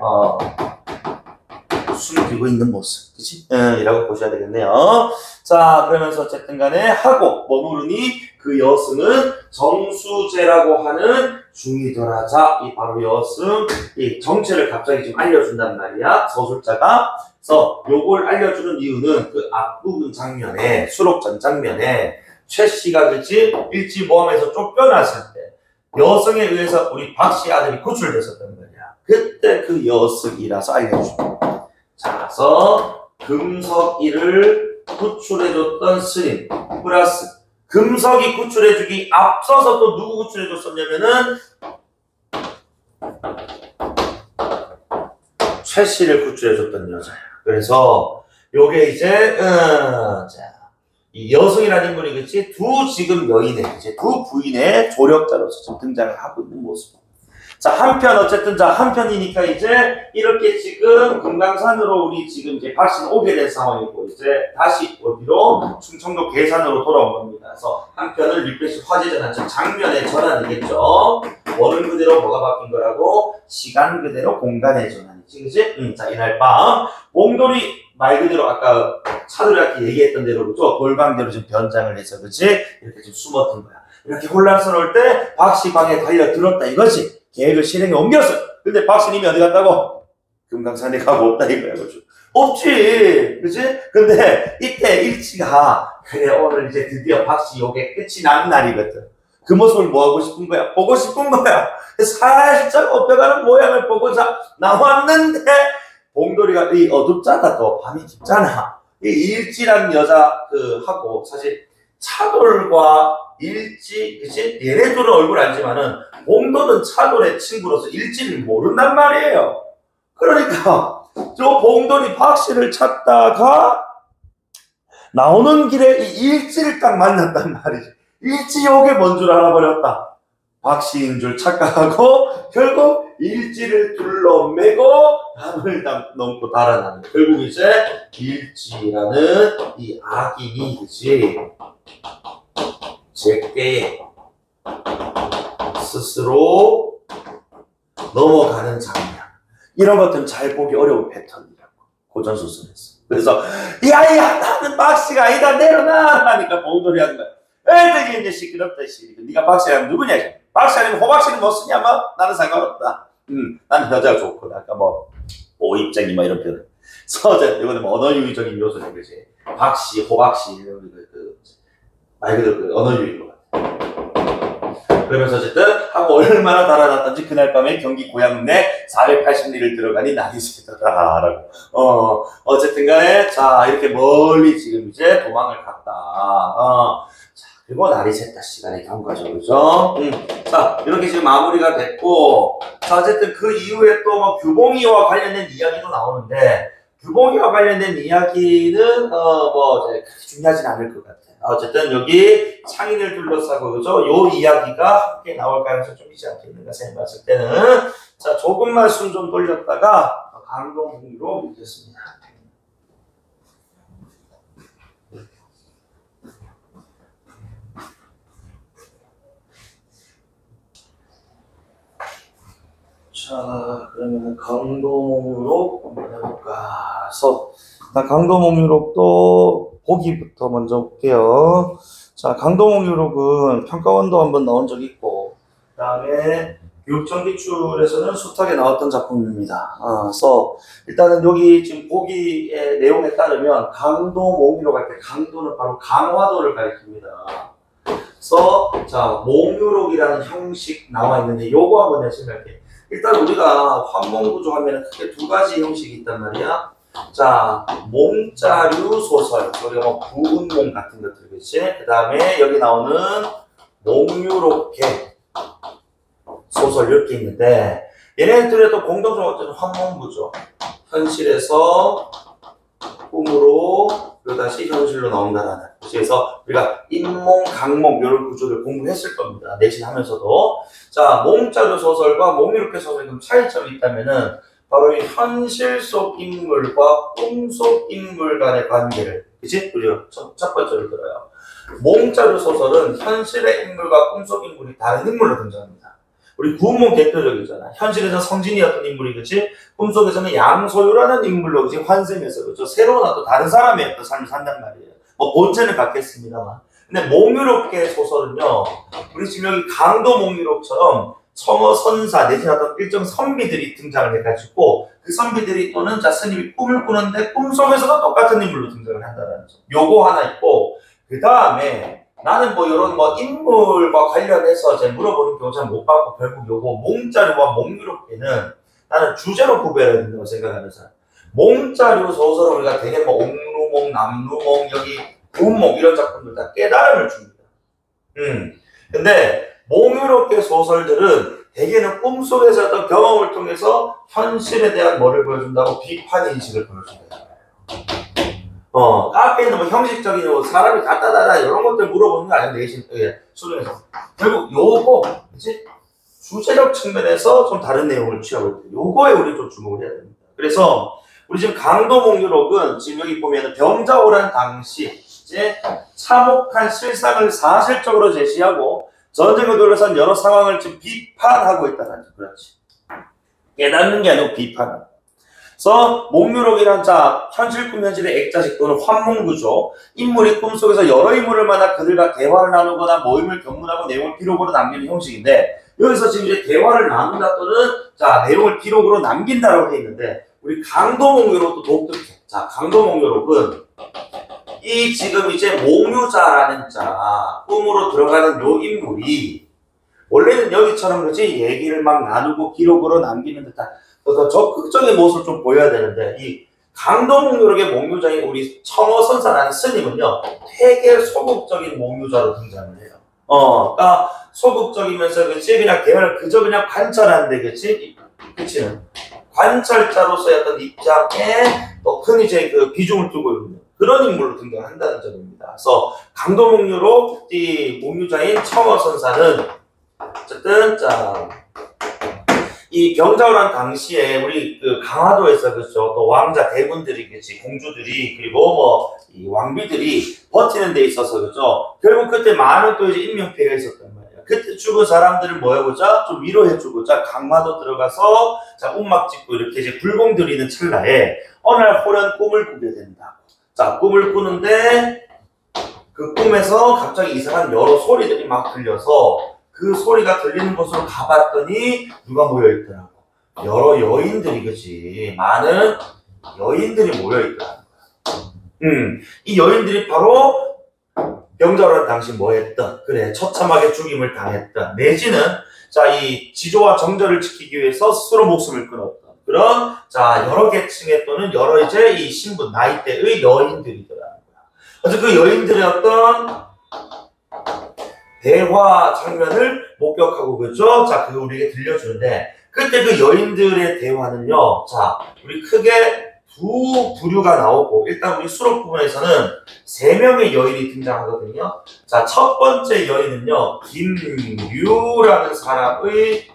숨기고 있는 모습, 그치? 이라고 보셔야 되겠네요. 자, 그러면서 어쨌든 간에 하고 머무르니 그 여승은 정수제라고 하는 중이더라. 자, 이 바로 여승, 이 정체를 갑자기 지금 알려준단 말이야, 서술자가. 그래서 요걸 알려주는 이유는 그 앞부분 장면에, 수록전 장면에 최 씨가 그치? 일지모함에서 쫓겨났을 때 여승에 의해서 우리 박씨 아들이 구출됐었단 말이야. 그때 그 여승이라서 알려줍니다. 자, 그래서 금석이를 구출해줬던 스님 플러스 금석이 구출해주기 앞서서 또 누구 구출해줬었냐면은 최 씨를 구출해줬던 여자야. 그래서 요게 이제 이 여승이라는 인물이 그치? 지금 여인의 이제 두 부인의 조력자로서 지금 등장을 하고 있는 모습. 자, 한편이니까 이제 이렇게 지금 금강산으로 우리 지금 이제 박씨는 오게 된 상황이고 이제 다시 어디로 충청도 괴산으로 돌아온 겁니다. 그래서 한편을 리프레시 화제 전환, 즉 장면의 전환이겠죠. 원은 그대로 뭐가 바뀐 거라고? 시간 그대로 공간의 전환이지, 그치? 자, 이날 밤 몽돌이 말 그대로 아까 차두리한테 얘기했던 대로 그죠? 돌방대로 지금 변장을 해서 그치? 이렇게 좀 숨었던 거야. 이렇게 혼란스러울 때 박씨 방에 달려들었다 이거지. 계획을 실행에 옮겼어. 근데 박씨님이 어디 갔다고? 금강산에 가고 없다 이거야. 그죠? 없지. 그치? 근데 이때 일치가 그래 오늘 이제 드디어 박씨 요게 끝이 난 날이거든. 그 모습을 뭐 하고 싶은 거야? 보고 싶은 거야. 살짝 엎혀가는 모양을 보고자 나왔는데 봉돌이가 이 어둡잖아. 또 밤이 깊잖아. 이 일지라는 여자 하고 사실 차돌과 일지, 그치? 얘네들은 얼굴 알지만은 봉돌은 차돌의 친구로서 일지를 모른단 말이에요. 그러니까 저 봉돌이 박씨를 찾다가 나오는 길에 이 일지를 딱 만났단 말이지. 일지 요게 뭔 줄 알아버렸다. 박씨인 줄 착각하고 결국 일지를 둘러매고 담을 넘고 달아나는 결국 이제 일지라는 이 악인이 그치 제게 스스로 넘어가는 장면. 이런 것들은 잘 보기 어려운 패턴이라고 고전소설에서. 그래서 야야 나는 박씨가 아니다 내려놔 하니까 봉돌이 하는 거야. 되게 이제 시끄럽다 씨. 네가 박씨라면 누구냐? 박씨 아니면 호박씨는 뭐 쓰냐? 뭐 나는 상관없다. 나는 여자가 좋고 아까 뭐 오입쟁이 뭐 이런 표현. 서재 이거는 뭐 언어유희적인 요소네 그지. 박씨, 호박씨 말 그대로 그 언어유희인 것 같아. 그러면서 어쨌든 하고 얼마나 달아났던지 그날 밤에 경기 고향내 480리를 들어가니 날이 새더라 라고. 어쨌든 간에 자 이렇게 멀리 지금 이제 도망을 갔다. 자 그리고 날이 샜다 시간에 간 거죠. 그죠? 자 이렇게 지금 마무리가 됐고 자 어쨌든 그 이후에 또 뭐 규봉이와 관련된 이야기도 나오는데 규봉이와 관련된 이야기는 뭐 그렇게 중요하진 않을 것 같아요. 어쨌든 여기 창인을 둘러싸고 그죠? 요 이야기가 함께 나올 가능성이 좀 있지 않겠는가 생각했을 때는 자 조금만 숨 좀 돌렸다가 강동으로 묻겠습니다. 자 그러면 강동으로 한번 해볼까 해서 강도목유록도 보기부터 먼저 볼게요. 자, 강도목유록은 평가원도 한번 나온 적이 있고, 그 다음에 교육정기출에서는 숱하게 나왔던 작품입니다. 그래서 일단은 여기 지금 보기의 내용에 따르면 강도목유록 할 때 강도는 바로 강화도를 가리킵니다. 그래서 자, 목유록이라는 형식 나와 있는데 요거 한번 내시면 할게요. 일단 우리가 환몽구조 하면 크게 두 가지 형식이 있단 말이야. 자, 몽자류 소설, 우리가 뭐 부운몽 같은 것들, 그치? 그 다음에 여기 나오는 몽유록계 소설 이렇게 있는데, 얘네들의 또 공통점은 어떤 환몽구조. 현실에서 꿈으로, 그리고 다시 현실로 나온다라는. 그래서 우리가 인몽, 강몽, 이런 구조를 공부했을 겁니다. 내신하면서도. 자, 몽자류 소설과 몽유록계 소설에 좀 차이점이 있다면은, 바로 이 현실 속 인물과 꿈 속 인물 간의 관계를, 그치? 우리가 첫 번째로 들어요. 몽자류 소설은 현실의 인물과 꿈 속 인물이 다른 인물로 등장합니다. 우리 구운몽 대표적이잖아. 현실에서 성진이었던 인물이, 그치? 꿈속에서는 양소유라는 인물로, 그치? 환생해서, 그죠? 새로운 어떤 다른 사람의 어떤 삶을 산단 말이에요. 뭐, 본체는 같겠습니다만. 근데 몽유록계 소설은요, 우리 지금 여기 강도 몽유록처럼 청어 선사 내지는 어떤 일정 선비들이 등장을 해가지고 그 선비들이 또는 자 스님이 꿈을 꾸는데 꿈속에서도 똑같은 인물로 등장을 한다는 점. 요거 하나 있고 그 다음에 나는 뭐 이런 뭐 인물과 관련해서 제가 물어보는 경우 잘 못 받고 결국 요거 몽자류와 몽유록계는 나는 주제로 구별해야 된다고 생각하는 사람. 몽자류 소설을 우리가 되게 뭐 옥루몽, 남루몽, 여기 부운몽 이런 작품들 다 깨달음을 줍니다. 근데 몽유록계 소설들은 대개는 꿈속에서 어떤 경험을 통해서 현실에 대한 뭐를 보여준다고 비판 인식을 보여준다. 앞에 있는 뭐 형식적인 뭐 사람이 갖다다다 이런 것들 물어보는 거 아니야 내신 수능에서 결국 요거 그치 주제적 측면에서 좀 다른 내용을 취하고 있다. 요거에 우리 좀 주목을 해야 됩니다. 그래서 우리 지금 강도몽유록은 지금 여기 보면은 병자호란 당시 이제 참혹한 실상을 사실적으로 제시하고 전쟁을 둘러싼 여러 상황을 지금 비판하고 있다는 거죠. 그렇지. 깨닫는 게 아니고 비판하고. 그래서 몽유록이란 자 현실 꿈 현실의 액자식 또는 환몽구조 인물이 꿈속에서 여러 인물을 만나 그들과 대화를 나누거나 모임을 견문하고 내용을 기록으로 남기는 형식인데 여기서 지금 이제 대화를 나눈다 또는 자 내용을 기록으로 남긴다라고 돼 있는데 우리 강도몽유록도 독특해. 자 강도몽유록은 이 지금 이제 몽유자라는 자 꿈으로 들어가는 요 인물이 원래는 여기처럼 그렇지 얘기를 막 나누고 기록으로 남기는 듯한 더 적극적인 모습을 좀 보여야 되는데 이 강도몽유록의 몽유자인 우리 청어선사라는 스님은요 되게 소극적인 몽유자로 등장을 해요. 그러니까 소극적이면서 그치 그냥 대화를 그저 그냥 관찰하는데 그치 그치는 관찰자로서의 어떤 입장에 또 큰 이제 그 비중을 두고 있는 그런 인물로 등장한다는 점입니다. 그래서 강도몽유록 이 몽유자인 청어선사는 어쨌든 이 병자호란 당시에 우리 그 강화도에서 그렇죠 또 왕자 대군들이 그렇지 공주들이 그리고 뭐 이 왕비들이 버티는 데 있어서 그렇죠 결국 그때 많은 또 이제 인명피해가 있었단 말이야. 그때 죽은 사람들을 모여보자 좀 위로해주고자 강화도 들어가서 자 움막 짓고 이렇게 이제 불공 들이는 찰나에 어느 날 호련 꿈을 꾸게 된다. 자 꿈을 꾸는데 그 꿈에서 갑자기 이상한 여러 소리들이 막 들려서 그 소리가 들리는 곳으로 가봤더니 누가 모여있더라고. 여러 여인들이 그치 많은 여인들이 모여있더라고. 이 여인들이 바로 병자호란 당시 뭐했던 그래 처참하게 죽임을 당했던 내지는 자 이 지조와 정절을 지키기 위해서 스스로 목숨을 끊었던 그런 자 여러 계층의 또는 여러 이제 이 신분 나이대의 여인들이더라는 거야. 그래서 그 여인들의 어떤 대화 장면을 목격하고 그죠? 자, 그거 우리에게 들려주는데 그때 그 여인들의 대화는요. 자, 우리 크게 두 부류가 나오고, 일단 우리 수록 부분에서는 세 명의 여인이 등장하거든요. 자, 첫 번째 여인은요, 김유라는 사람의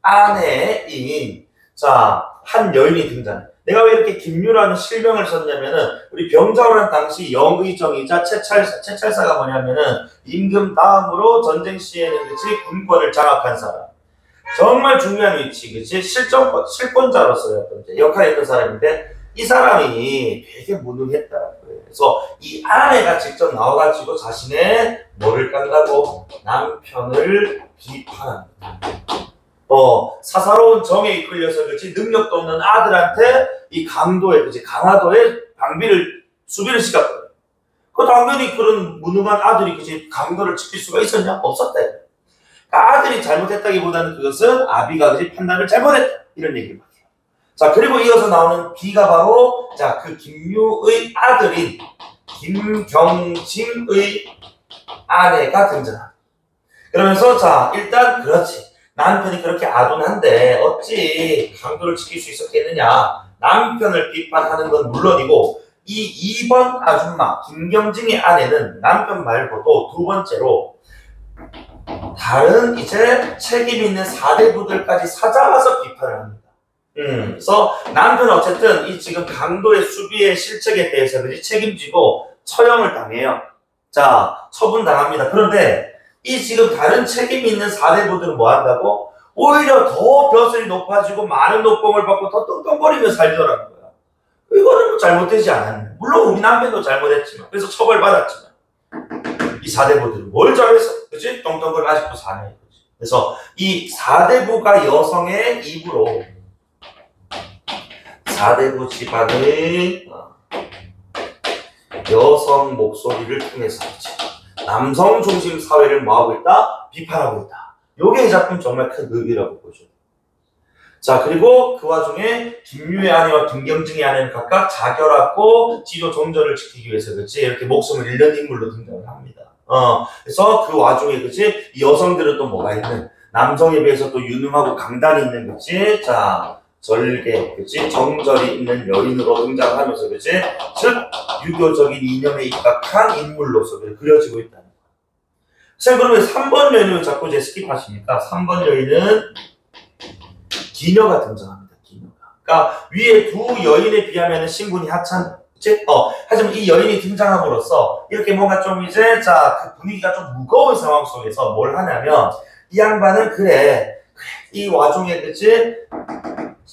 아내인, 자, 한 여인이 등장해. 내가 왜 이렇게 김유라는 실명을 썼냐면은, 우리 병자호란 당시 영의정이자 채찰사가 뭐냐면은, 임금 다음으로 전쟁 시에는 그치, 군권을 장악한 사람. 정말 중요한 위치, 그치? 실권자로서의 어떤 역할을 했던 사람인데, 이 사람이 되게 무능했다. 그래서 이 아내가 직접 나와가지고 자신의 뭐를 깐다고? 남편을 비판합니다. 사사로운 정에 이끌려서 그렇지 능력도 없는 아들한테 이 강도에, 그치 강화도에 수비를 시켰거든. 그 당연히 그런 무능한 아들이 그치 강도를 지킬 수가 있었냐? 없었다. 그러니까 아들이 잘못했다기보다는 그것은 아비가 그치 판단을 잘못했다. 이런 얘기를 해요. 자, 그리고 이어서 나오는 B가 바로 자, 그 김유의 아들인 김경진의 아내가 등장합니다. 그러면서 자, 일단 그렇지. 남편이 그렇게 아둔한데 어찌 강도를 지킬 수 있었겠느냐. 남편을 비판하는 건 물론이고 이 2번 아줌마 김경진의 아내는 남편 말고도 두 번째로 다른 이제 책임 있는 사대부들까지 찾아와서 비판을 합니다. 그래서 남편은 어쨌든 이 지금 강도의 수비의 실책에 대해서 책임지고 처형을 당해요. 자, 처분당합니다. 그런데 이 지금 다른 책임 있는 사대부들은 뭐 한다고? 오히려 더 벼슬이 높아지고 많은 녹봉을 받고 더 떵떵거리며 살더라는 거야. 이거는 뭐 잘못되지 않았네. 물론 우리 남편도 잘못했지만, 그래서 처벌받았지만, 이 사대부들은 뭘 잘했어? 그치? 떵떵거리고 아직도 사네. 그래서 이 사대부가 여성의 입으로 사대부 집안의 여성 목소리를 통해서 남성 중심 사회를 뭐하고 있다? 비판하고 있다. 요게 이 작품 정말 큰 의미라고 보죠. 자, 그리고 그 와중에 김유의 아내와 김경진의 아내는 각각 자결하고 지조 정절을 지키기 위해서 그치 이렇게 목숨을 잃는 인물로 등장을 합니다. 그래서 그 와중에 그치 이 여성들은 또 뭐가 있는 남성에 비해서 또 유능하고 강단이 있는 그치 자 절개 그치 정절이 있는 여인으로 등장하면서 그치 즉 유교적인 이념에 입각한 인물로서 그려지고 있다는 거예요. 선생님 그러면 3번 여인은 왜 자꾸 스킵하십니까? 3번 여인은 기녀가 등장합니다. 기녀가. 그러니까 위에 두 여인에 비하면 신분이 하찮. 그치? 하지만 이 여인이 등장함으로써 이렇게 뭔가 좀 이제 그 분위기가 좀 무거운 상황 속에서 뭘 하냐면 이 양반은 그래 이 와중에 그치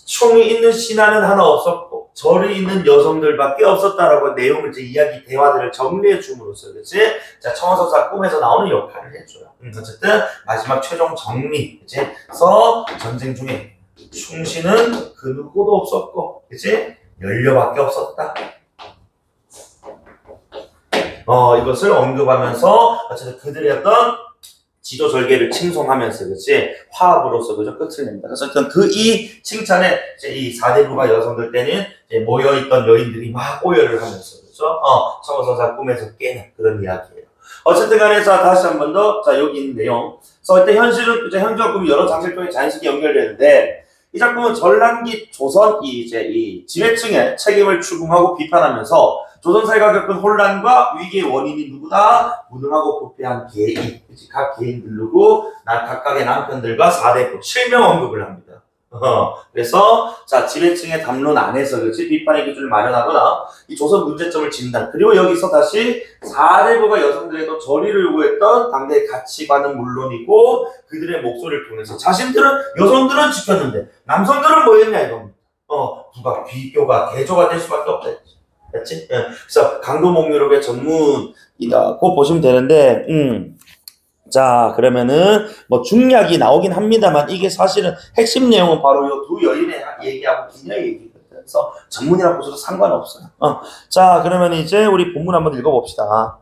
총이 있는 신하는 하나 없었고 절이 있는 여성들밖에 없었다라고 내용을 이제 대화들을 정리해 줌으로써 그치 자 청원서사 꿈에서 나오는 역할을 해줘요. 어쨌든 마지막 최종 정리 그치 그래서 전쟁 중에 충신은 그 누구도 없었고, 그치? 연료밖에 없었다. 이것을 언급하면서, 어쨌든 그들의 어떤 지도절개를 칭송하면서, 그치? 화합으로서, 그죠? 끝을 냅니다. 그래서 이 칭찬에, 이제 이 사대부가 여성들 때는 이제 모여있던 여인들이 막 오열을 하면서, 그죠? 청어서사 꿈에서 깨는 그런 이야기예요. 어쨌든 간에 자 다시 한 번 더, 자, 여기 있는 내용. 그래서 이때 현실은, 이제 현주와 꿈이 여러 장실 통해 자연스럽게 연결되는데, 이 작품은 전란기 조선 이 지배층의 책임을 추궁하고 비판하면서 조선 사회가 겪은 혼란과 위기의 원인이 누구다? 무능하고 부패한 개인, 각 개인들 누구? 각각의 남편들과 4대부 실명 언급을 합니다. 그래서 자 지배층의 담론 안에서 그렇지 비판의 기준을 마련하거나 이 조선 문제점을 진단 그리고 여기서 다시 4대부가 여성들에도 절의를 요구했던 당대의 가치관은 물론이고 그들의 목소리를 통해서 여성들은 지켰는데 남성들은 뭐 했냐 이겁니다. 누가 비교가 대조가 될 수밖에 없다. 그렇지? 그래서 강도목욕의 전문이라고 보시면 되는데 자 그러면은 뭐 중략이 나오긴 합니다만 이게 사실은 핵심 내용은 바로 이 두 여인의 얘기하고 기녀의 얘기거든요. 그래서 전문이라고 보셔도 상관없어요. 자 그러면 이제 우리 본문 한번 읽어봅시다.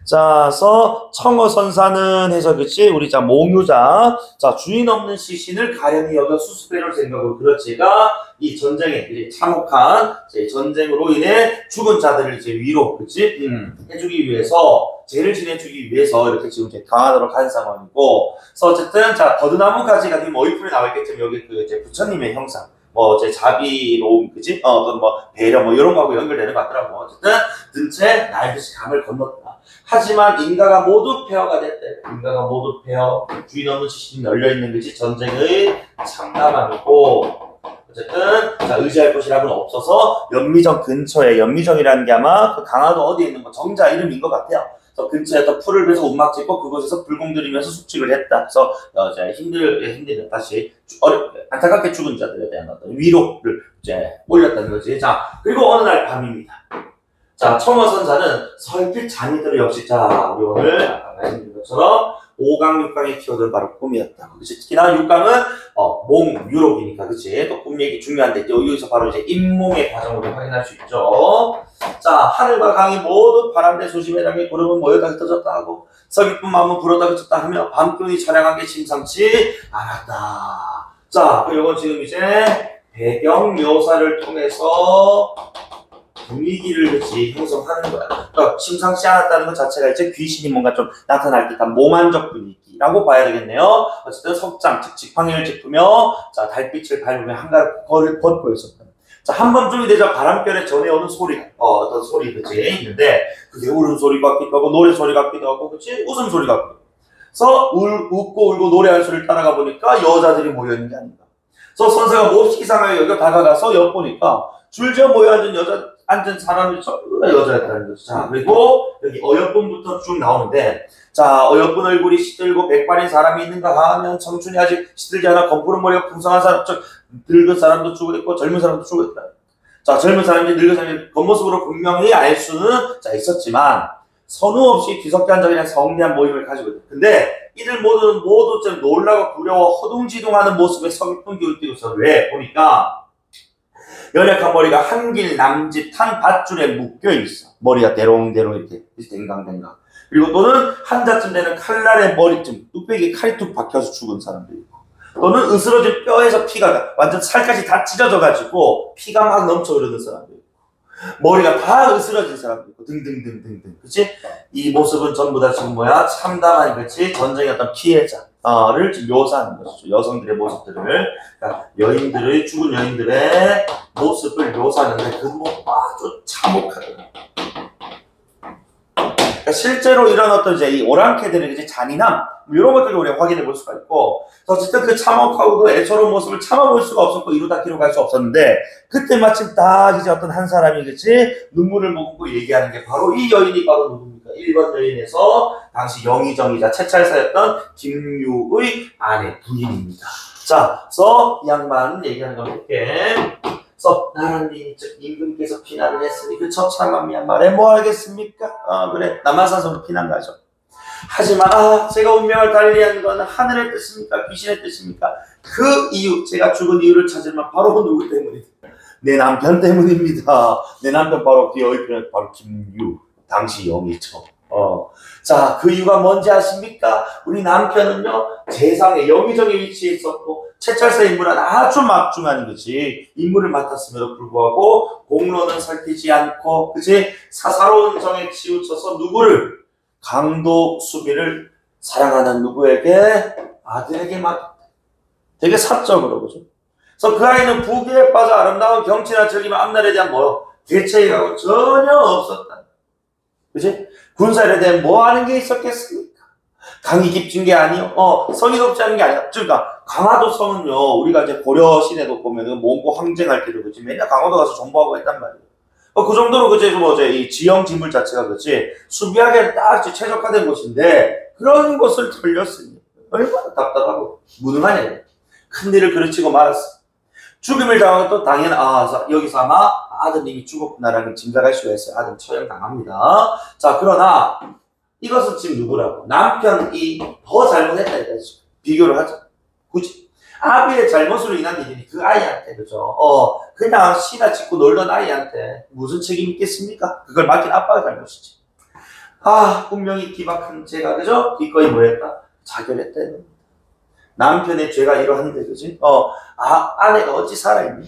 자, 그래서 청어선사는 해서 그치 우리 자 몽유자 자 주인 없는 시신을 가련히 여겨 수습해를 생각으로 그렇지가 이 전쟁에 이제 참혹한 전쟁으로 인해 죽은 자들을 이제 위로 그치 해주기 위해서 죄를 지내주기 위해서 이렇게 지금 이제 강화도로 간 상황이고 그래서 어쨌든 자 버드나무 가지가 지금 어이풀에 나와 있겠지만 여기 그 이제 부처님의 형상 뭐 제 자비로움, 그지? 어떤 뭐 배려 뭐 이런 거하고 연결되는 것 같더라고. 어쨌든 등채 날듯이 강을 건넜다. 하지만 인가가 모두 폐허가 됐대. 인가가 모두 폐허. 주인 없는 지식이 널려 있는 거지. 전쟁의 참담함이고. 어쨌든 자, 의지할 곳이라고는 없어서 연미정 근처에, 연미정이라는 게 아마 그 강화도 어디에 있는 거 정자 이름인 것 같아요. 그래서 근처에서 풀을 베서 움막 짓고 그곳에서 불공 들이면서 숙직을 했다. 그래서 이제 힘들게 다시 안타깝게 죽은 자들에 대한 어떤 위로를 이제 올렸다는 거지. 자, 그리고 어느 날 밤입니다. 자, 청어선사는 설필 잔이들을 역시, 자, 우리 오늘 아까 말씀드린 것처럼 5강, 6강의 키워드는 바로 꿈이었다. 그치? 특히나 6강은, 유록이니까, 그치? 또 꿈 얘기 중요한데, 여기서 바로 이제 잇몸의 과정으로 확인할 수 있죠. 자, 하늘과 강이 모두 바람대 소심해당에 구름은 모여다 흩어졌다 하고, 서귀뿐 마음은 불어다 그쳤다 하며, 밤기운이 처량한 게 심상치 않았다. 자, 그리고 지금 이제 배경 묘사를 통해서 분위기를 그치 형성하는 거야. 그러니까 심상치 않았다는 것 자체가 이제 귀신이 뭔가 좀 나타날 듯한 몽환적 분위기라고 봐야 되겠네요. 어쨌든 석장, 즉 지팡이를 짚으며 자 달빛을 밟으며 한가를 걷고 있었다. 자 한밤중이 되자 바람결에 전해오는 소리, 어떤 소리 그치 있는데 그게 울음소리 같기도 하고 노래소리 같기도 하고 그치 웃음소리 같기도 하고. 그래서 웃고 울고 노래하는 소리를 따라가 보니까 여자들이 모여있는 게 아닌가. 그래서 선생가 몹시 이상하게 여기가 다가가서 엿보니까 줄지어 모여 앉은 사람이 전부 다 여자였다는 거죠. 자, 그리고 여기 어여쁜부터 쭉 나오는데, 자, 어여쁜 얼굴이 시들고 백발인 사람이 있는가 하면 청춘이 아직 시들지 않아 검푸른 머리가 풍성한 사람, 늙은 사람도 죽어있고 젊은 사람도 죽어있다. 자, 젊은 사람이 늙은 사람이 겉모습으로 분명히 알 수는 자 있었지만 선우 없이 뒤섞여 앉아 그냥 성대한 모임을 가지고 있다. 근데 이들 모두 좀 놀라고 두려워 허둥지둥하는 모습에 서글픈 기운을 띠고 있어. 왜? 보니까 연약한 머리가 한길 남짓 한 밧줄에 묶여 있어. 머리가 대롱대롱 이렇게 댕강댕강. 그리고 또는 한자쯤 되는 칼날의 머리쯤 뚝배기에 칼이 뚝 박혀서 죽은 사람도 있고, 또는 으스러진 뼈에서 피가 완전 살까지 다 찢어져가지고 피가 막 넘쳐 흐르는 사람도 있고, 머리가 다 으스러진 사람도 있고 등등등등등. 그치? 이 모습은 전부 다 지금 뭐야? 참담한 그치? 전쟁의 어떤 피해자를 지금 묘사하는 것이죠. 여성들의 모습들을, 그러니까 여인들의, 죽은 여인들의 모습을 묘사하는데 그 모습 아주 참혹하더라. 그러니까 실제로 이런 어떤 이제 이 오랑캐들의 이제 잔인함 이런 것들을 우리가 확인해 볼 수가 있고, 어쨌든 그 참혹하고도 애처로운 모습을 참아볼 수가 없었고 이루다 기록할 수 없었는데, 그때 마침 딱 이제 어떤 한 사람이 그치 눈물을 머금고 얘기하는 게 바로 이 여인이 바로 누굽니까? 1번 여인에서 당시 영의정이자 채찰사였던 김유의 아내 부인입니다. 자, 그래서 이 양반 얘기하는 거 볼게. 그래서 나라님 즉 임금께서 피난을 했으니 그 처참한 미얀마에 뭐 하겠습니까? 그래 남한산성으로 피난 가죠. 하지만 제가 운명을 달리한 건 하늘의 뜻입니까? 귀신의 뜻입니까? 그 이유, 제가 죽은 이유를 찾으면 바로 누구 때문입니다. 내 남편 때문입니다. 내 남편 바로 여의편 바로 김유, 당시 영의처. 자, 그 이유가 뭔지 아십니까? 우리 남편은요 재상의 영의정에 위치해 있었고 채찰사 인물은 아주 막중한 거지 인물을 맡았음에도 불구하고 공로는 살피지 않고 그치 사사로운 정에 치우쳐서 누구를 강도 수비를 사랑하는 누구에게 아들에게 맡겼다. 되게 사적으로 그죠. 그래서 그 아이는 부귀에 빠져 아름다운 경치나 즐기며 앞날에 대한 대책이라고 전혀 없었다. 그치? 군사일에 대해 뭐 하는 게 있었겠습니까? 강이 깊은 게 아니요. 성이 높지 않은 게 아니야. 그러니까 강화도 성은요, 우리가 이제 고려 시대도 보면은 몽고 항쟁할 때도 그치 맨날 강화도 가서 정보하고 했단 말이에요. 그 정도로 그치 이 지형 지물 자체가 그치 수비하기에 딱 최적화된 곳인데 그런 곳을 털렸으니 얼마나 답답하고 무능하냐. 큰일을 그르치고 말았어. 죽음을 당하고 또 당연 여기서 아마 아드님이 죽었구나라는 짐작할 수가 있어요. 아들 처형당합니다. 자, 그러나 이것은 지금 누구라고? 남편이 더 잘못했다 이거지. 비교를 하자. 굳이 아비의 잘못으로 인한 일이니 그 아이한테 그죠? 그냥 시나 짓고 놀던 아이한테 무슨 책임이 있겠습니까? 그걸 맡긴 아빠가 잘못이지. 분명히 기박한 제가 그죠? 기꺼이 뭐했다? 자결했다 이거. 남편의 죄가 이러한데 그지? 아내가 어찌 살아있니?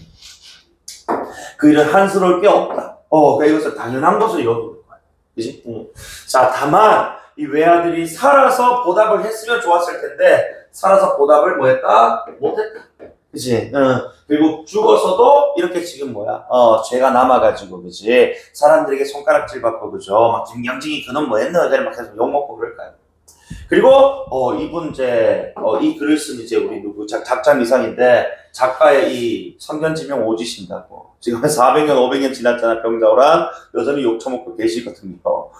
그 일은 한스러울 게 없다. 그러니까 이것을 당연한 것을 여기는 거야. 그지? 자, 다만 이 외아들이 살아서 보답을 했으면 좋았을 텐데 살아서 보답을 뭐했다? 못했다. 그치? 그리고 죽어서도 이렇게 지금 뭐야? 죄가 남아가지고, 그치? 사람들에게 손가락질 받고, 그죠? 막 김경진이 그놈 뭐 했나? 막 해서 욕먹고 그럴까요? 그리고, 이분 이제, 이 글을 쓴 이제 우리 누구, 작자 미상인데, 작가의 이 선견지명 오지신다고. 지금 한 400년, 500년 지났잖아, 병자호랑. 여전히 욕 처먹고 계시거든요.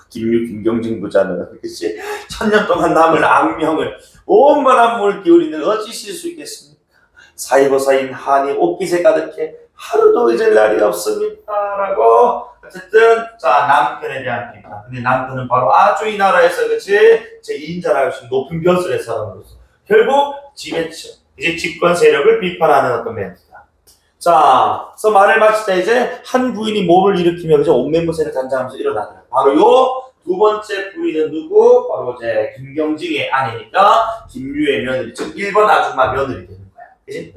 김유, 김경진 부자는. 그치? 1000년 동안 남을 악명을, 온만한 물 기울이는 어찌 실 수 있겠습니까? 사이버사인 한이 옷깃에 가득해 하루도 잊을 날이 없습니다. 라고 어쨌든 자 남편에 대한 비판. 근데 남편은 바로 아주 이 나라에서 그치 제2인자라고 할 높은 벼슬의 사람으로서 결국 지배층 이제 집권 세력을 비판하는 어떤 멘트다. 자, 그래서 말을 마치자 이제 한 부인이 몸을 일으키며 그저 온면무새를 단장하면서 일어나더라. 바로 요 두 번째 부인은 누구? 바로 이제 김경진의 아내니까 김유의 며느리, 즉 1번 아줌마 며느리 되는 거야. 그치?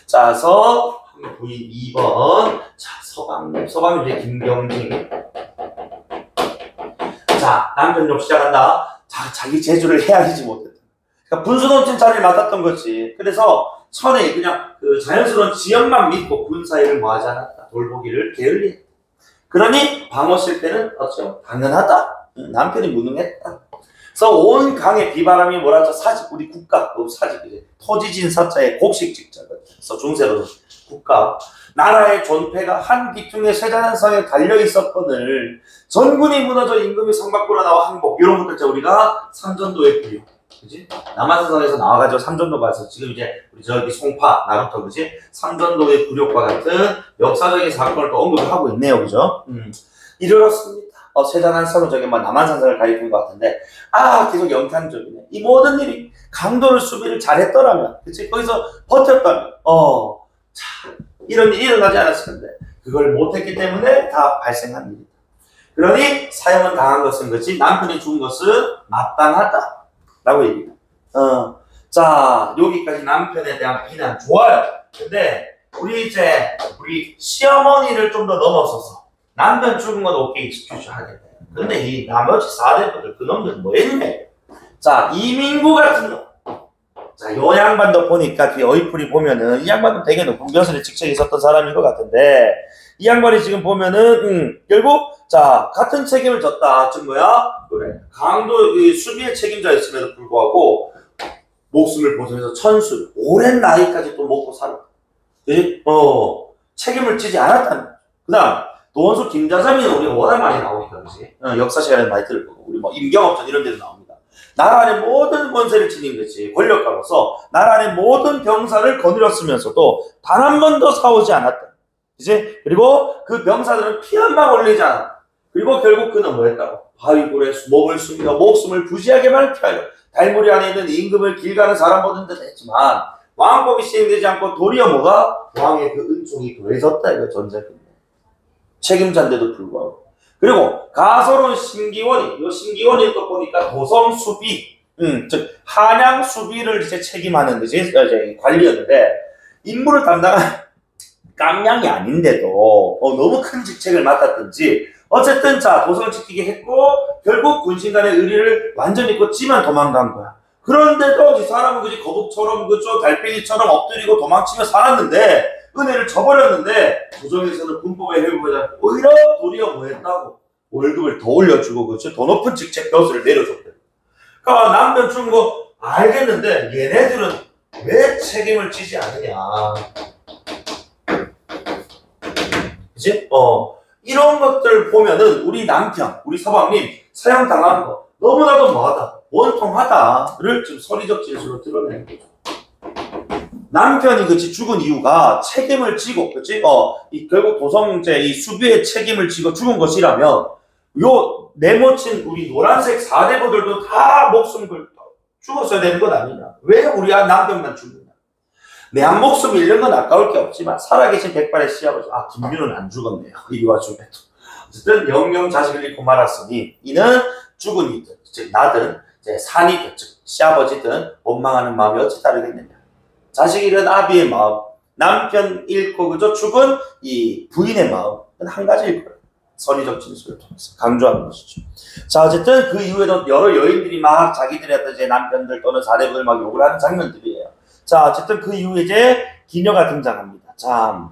자, 그래서 부인 2번. 자, 서방님 이제 김경진. 자, 남편 욕 시작한다. 자, 자기 재주를 헤아리지 못했다. 그러니까 분수 넘친 자리를 맡았던 거지. 그래서 천에 그냥 그 자연스러운 지연만 믿고 군 사이를 뭐 하지 않았다. 돌보기를 게을리했다. 그러니 방어실 때는 어쩌 당연하다. 남편이 무능했다. 그래서 온 강의 비바람이 몰아쳐 사직 우리 국가 사직 이제 토지진 사자의 곡식 직자서 중세로 국가 나라의 존폐가 한 기퉁의 쇠잔한상에 달려 있었거늘 전군이 무너져 임금이 성 밖으로 나와 항복 이런 것들 우리가 삼전도의 구요. 그지? 남한사성에서 나와가지고 삼전도 가서 지금 이제 우리 저기 송파 나루터 그지? 삼전도의 굴욕과 같은 역사적인 사건을 또 언급을 하고 있네요, 그죠? 이르렀습니다. 세잔한성은 저기 막 남한산성을 가리키는 것 같은데 계속 영탄적이네. 이 모든 일이 강도를 수비를 잘했더라면, 그치? 거기서 버텼다면, 자 이런 일이 일어나지 않았을 텐데 그걸 못했기 때문에 다 발생한 일이다. 그러니 사형은 당한 것은 그치? 남편이 죽은 것은 마땅하다. 라고 얘기해요. 자, 여기까지 남편에 대한 비난 좋아요. 근데 우리 시어머니를 좀 더 넘어서서 남편 죽은 건 오케이 익스큐즈 하겠다. 근데 이 나머지 4대부들 그놈들 뭐 했냐? 자, 이민구 같은 놈. 자, 요 양반도 보니까 뒤에 어이풀이 보면은 이 양반도 되게 높은 교수의 직책이 있었던 사람인 것 같은데 이 양반이 지금 보면은 결국 자 같은 책임을 졌다. 즉 뭐야? 그래. 강도 수비의 책임자였음에도 불구하고 목숨을 보존해서 천수 오랜 나이까지 또 먹고 살았다. 그지? 책임을 지지 않았다는. 그다음 노원수 김자삼이는 우리가 워낙 많이 나오니까 그지? 역사 시간에 많이 들을 거고 우리 뭐 임경업전 이런 데도 나옵니다. 나라 안에 모든 권세를 지닌 것이 권력가로서 나라 안에 모든 병사를 거느렸으면서도 단 한 번도 싸우지 않았다. 이제 그리고 그 병사들은 피 한 방 흘리지 않았다. 그리고 결국 그는 뭐 했다고? 바위굴에 몸을 숨겨 목숨을 부지하게만 피하려 달무리 안에 있는 임금을 길 가는 사람 보는 듯 했지만 왕법이 시행되지 않고 도리어 뭐가? 왕의 그 은총이 더해졌다. 이거 전쟁 끝내. 책임자인데도 불구하고. 그리고 가소론 신기원이, 요 신기원이 또 보니까 도성 수비, 즉 한양 수비를 이제 책임하는 이제 관리였는데 임무를 담당한 깜냥이 아닌데도 너무 큰 직책을 맡았든지 어쨌든 자 도성을 지키게 했고 결국 군신간의 의리를 완전히 꽂지만 도망간 거야. 그런데도 이 사람은 그지 거북처럼 그저 달팽이처럼 엎드리고 도망치며 살았는데 은혜를 저버렸는데 도정에서는 군법에 회부하자 오히려 도리어 뭐 했다고 월급을 더 올려주고 그치 더 높은 직책 벼슬을 내려줬대. 그러니까 남편 죽은 거 알겠는데 얘네들은 왜 책임을 지지 않느냐. 그치? 이런 것들 보면은 우리 남편, 우리 서방님 사형 당한 거 너무나도 뭐하다, 원통하다를 지금 서리적 진술로 드러내는 거죠. 남편이 그치 죽은 이유가 책임을 지고 그치 결국 도성제 이 수비의 책임을 지고 죽은 것이라면 요 네모친 우리 노란색 4대부들도 다 목숨 걸고 죽었어야 되는 것 아니냐. 왜 우리 남편만 죽느냐. 내 한 목숨 잃는 건 아까울 게 없지만 살아계신 백발의 시아버지 김유는 안 죽었네요. 이 와중에도 어쨌든 영영 자식을 잃고 말았으니 이는 죽은 이든 즉 나든 산이든 즉 시아버지든 원망하는 마음이 어찌 다르겠느냐. 자식 잃은 아비의 마음, 남편 잃고 그저 죽은 이 부인의 마음은 한 가지일 거예요. 선의적 진술을 통해서 강조하는 것이죠. 자, 어쨌든 그 이후에도 여러 여인들이 막 자기들의 어떤 남편들 또는 사대부를 막 욕을 하는 장면들이에요. 자, 어쨌든 그 이후에 이제 기녀가 등장합니다. 자,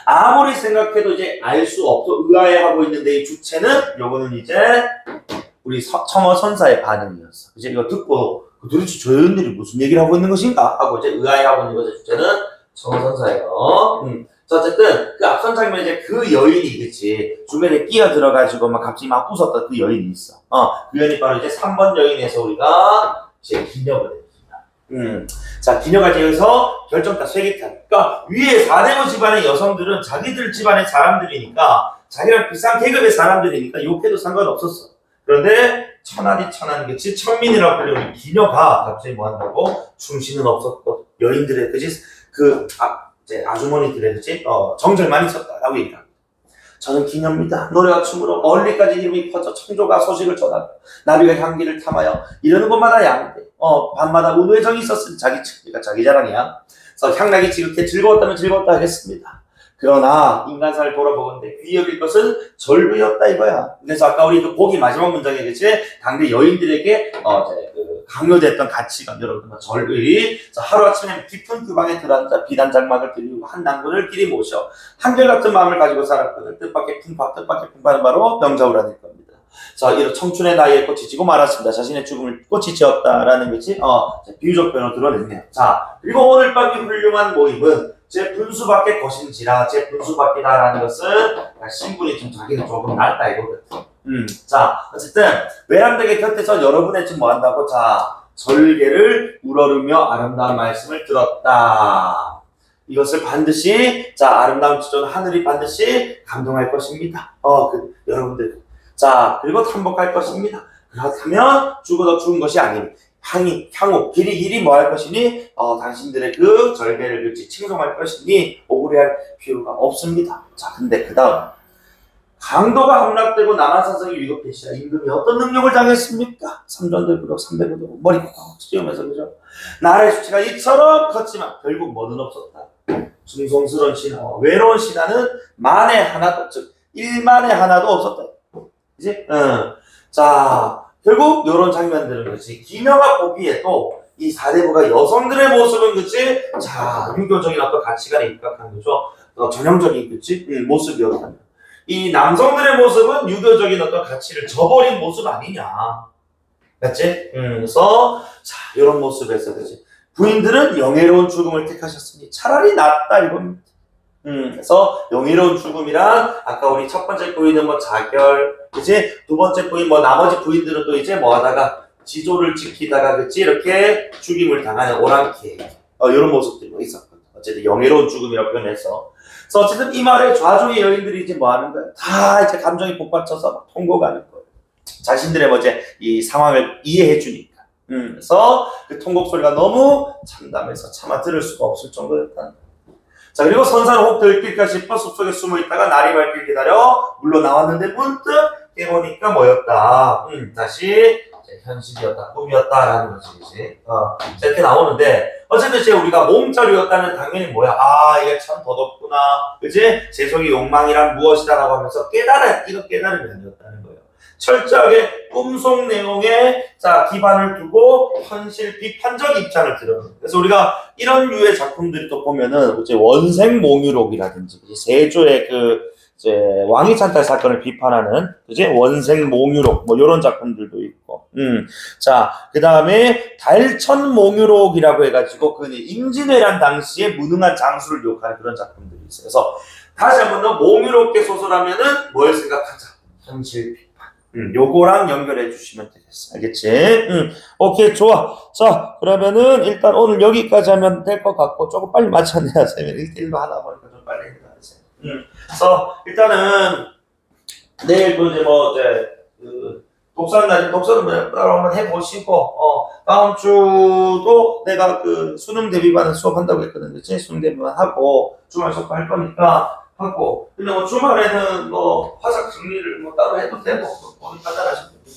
아무리 생각해도 이제 알 수 없어 의아해하고 있는데 이 주체는 요거는 이제 우리 청어 선사의 반응이었어. 이제 이거 듣고 도대체 저 여인들이 무슨 얘기를 하고 있는 것인가 하고 이제 의아해하고 있는 것의 주체는 청어 선사예요. 자, 어쨌든 그 앞선 장면에 이제 그 여인이 그치 중간에 끼어 들어가지고 막 갑자기 막 웃었던 그 여인이 있어. 그 여인이 바로 이제 3번 여인에서 우리가 이제 기녀가 됩니다. 자, 기녀가 되어서 결정타 쇠기탄. 그러니까 위에 4대부 집안의 여성들은 자기들 집안의 사람들이니까 자기랑 비슷한 계급의 사람들이니까 욕해도 상관없었어. 그런데 천하디 천한 그치 천민이라고 불리는 기녀가 갑자기 뭐 한다고 충신은 없었고 여인들의 그치 이제 아주머니들의 그치 정절만 있었다라고 얘기합니다. 저는 기녀입니다. 노래와 춤으로 멀리까지 이름이 퍼져 청조가 소식을 전하고 나비가 향기를 탐하여 이러는 곳마다 양대 밤마다 운우의 정이 있었으니 자기 자랑이야. 그래서 향락이 지극히 즐거웠다면 즐거웠다 하겠습니다. 그러나 인간사를 돌아보건대 귀 여길 것은 절부였다 이거야. 그래서 아까 우리 그 보기 마지막 문장에 그치 당대 여인들에게 그 강요됐던 가치관 여러분 절의. 하루아침에 깊은 그 방에 들어앉아 비단 장막을 들이고 한 낭군을 길이 모셔 한결같은 마음을 가지고 살았거든. 뜻밖의 풍파는 바로 명자우라는 겁니다. 자, 이런 청춘의 나이에 꽃이 지고 말았습니다. 자신의 죽음을 꽃이 지었다라는 것이 비유적 표현으로 드러냈네요. 자, 그리고 오늘 밤 이 훌륭한 모임은 제 분수밖의 것인지라 제 분수밖이다라는 것은 신분이 좀 자기는 조금 낫다 이거거든. 자, 어쨌든 외람되게 곁에서 여러분의 지금 뭐 한다고? 자, 절개를 우러르며 아름다운 말씀을 들었다. 이것을 반드시 아름다운 지존 하늘이 반드시 감동할 것입니다. 여러분들. 자, 그리고 탐복할 것입니다. 그렇다면 죽어도 죽은 것이 아니니 향후 길이 뭐 할 것이니 당신들의 그 절개를 그치 칭송할 것이니 억울해할 필요가 없습니다. 자, 근데 그 다음 강도가 함락되고 남한산성이 위급해지자 임금이 어떤 능력을 당했습니까? 삼전들부록 삼배부록 머리 콕콕 찌우면서 그죠? 나라의 수치가 이처럼 컸지만 결국 뭐는 없었다. 중성스러운 신하, 외로운 신하는 만에 하나도, 즉 1만에 하나도 없었다. 그지? 자, 결국 이런 장면들은 그치 기녀가 보기에도 이 사대부가 여성들의 모습은 그치 자 유교적인 어떤 가치관에 입각한 거죠. 전형적인 그치 모습이었다면 이 남성들의 모습은 유교적인 어떤 가치를 저버린 모습 아니냐. 맞지? 그래서 자 이런 모습에서 그치 부인들은 영예로운 죽음을 택하셨으니 차라리 낫다 이겁니다. 그래서 영예로운 죽음이란 아까 우리 첫 번째 부인은 뭐 자결, 그치? 두 번째 부인 뭐 나머지 부인들은 또 이제 뭐 하다가 지조를 지키다가 그치 이렇게 죽임을 당하는 오랑캐 이런 모습들이 뭐 있었거든. 어쨌든 영예로운 죽음이라고 표현해서. 그래서 어쨌든 이 말에 좌종의 여인들이 이제 뭐 하는 거야? 다 이제 감정이 폭발쳐서 막 통곡하는 거예요. 자신들의 뭐 이제 이 상황을 이해해 주니까. 그래서 그 통곡 소리가 너무 참담해서 차마 들을 수가 없을 정도였다는 거예요. 자, 그리고 선사를 혹 들킬까 싶어 숲속에 숨어있다가 날이 밝길 기다려 물러 나왔는데 문득 깨보니까 뭐였다. 다시 현실이었다, 꿈이었다라는 거지, 이제. 이렇게 나오는데, 어쨌든 이제 우리가 몸자리였다면 당연히 뭐야. 이게 참 더덥구나. 그지? 세속의 욕망이란 무엇이다라고 하면서 이런 깨달음이 아니었다는 거예요. 철저하게 꿈속 내용에 기반을 두고 현실 비판적 입장을 드러내는. 그래서 우리가 이런 류의 작품들이 또 보면은 이제 원생몽유록이라든지 세조의 이제 왕위찬탈 사건을 비판하는 그지 원생몽유록 뭐 이런 작품들도 있고. 자, 그 다음에 달천몽유록이라고 해가지고 그 임진왜란 당시에 무능한 장수를 욕하는 그런 작품들이 있어요. 그래서 다시 한 번 더 몽유록계 소설하면은 뭘 생각하자? 현실 비판. 요거랑 연결해 주시면 되겠어. 알겠지? 오케이, 좋아. 자, 그러면은 일단 오늘 여기까지 하면 될 것 같고, 조금 빨리 맞춰내야 돼. 1대1로 하다 보니까 좀 빨리 해야 돼. 그래서 일단은 내일도 이제 독서는 날이 독서는 따로 한번 해보시고, 다음 주도 내가 수능 대비반을 수업한다고 했거든. 그치? 수능 대비반 하고, 주말 수업 할 거니까, 하고 근데 주말에는 화작 정리를 따로 해도 되고 거기 판단하시면 됩니다.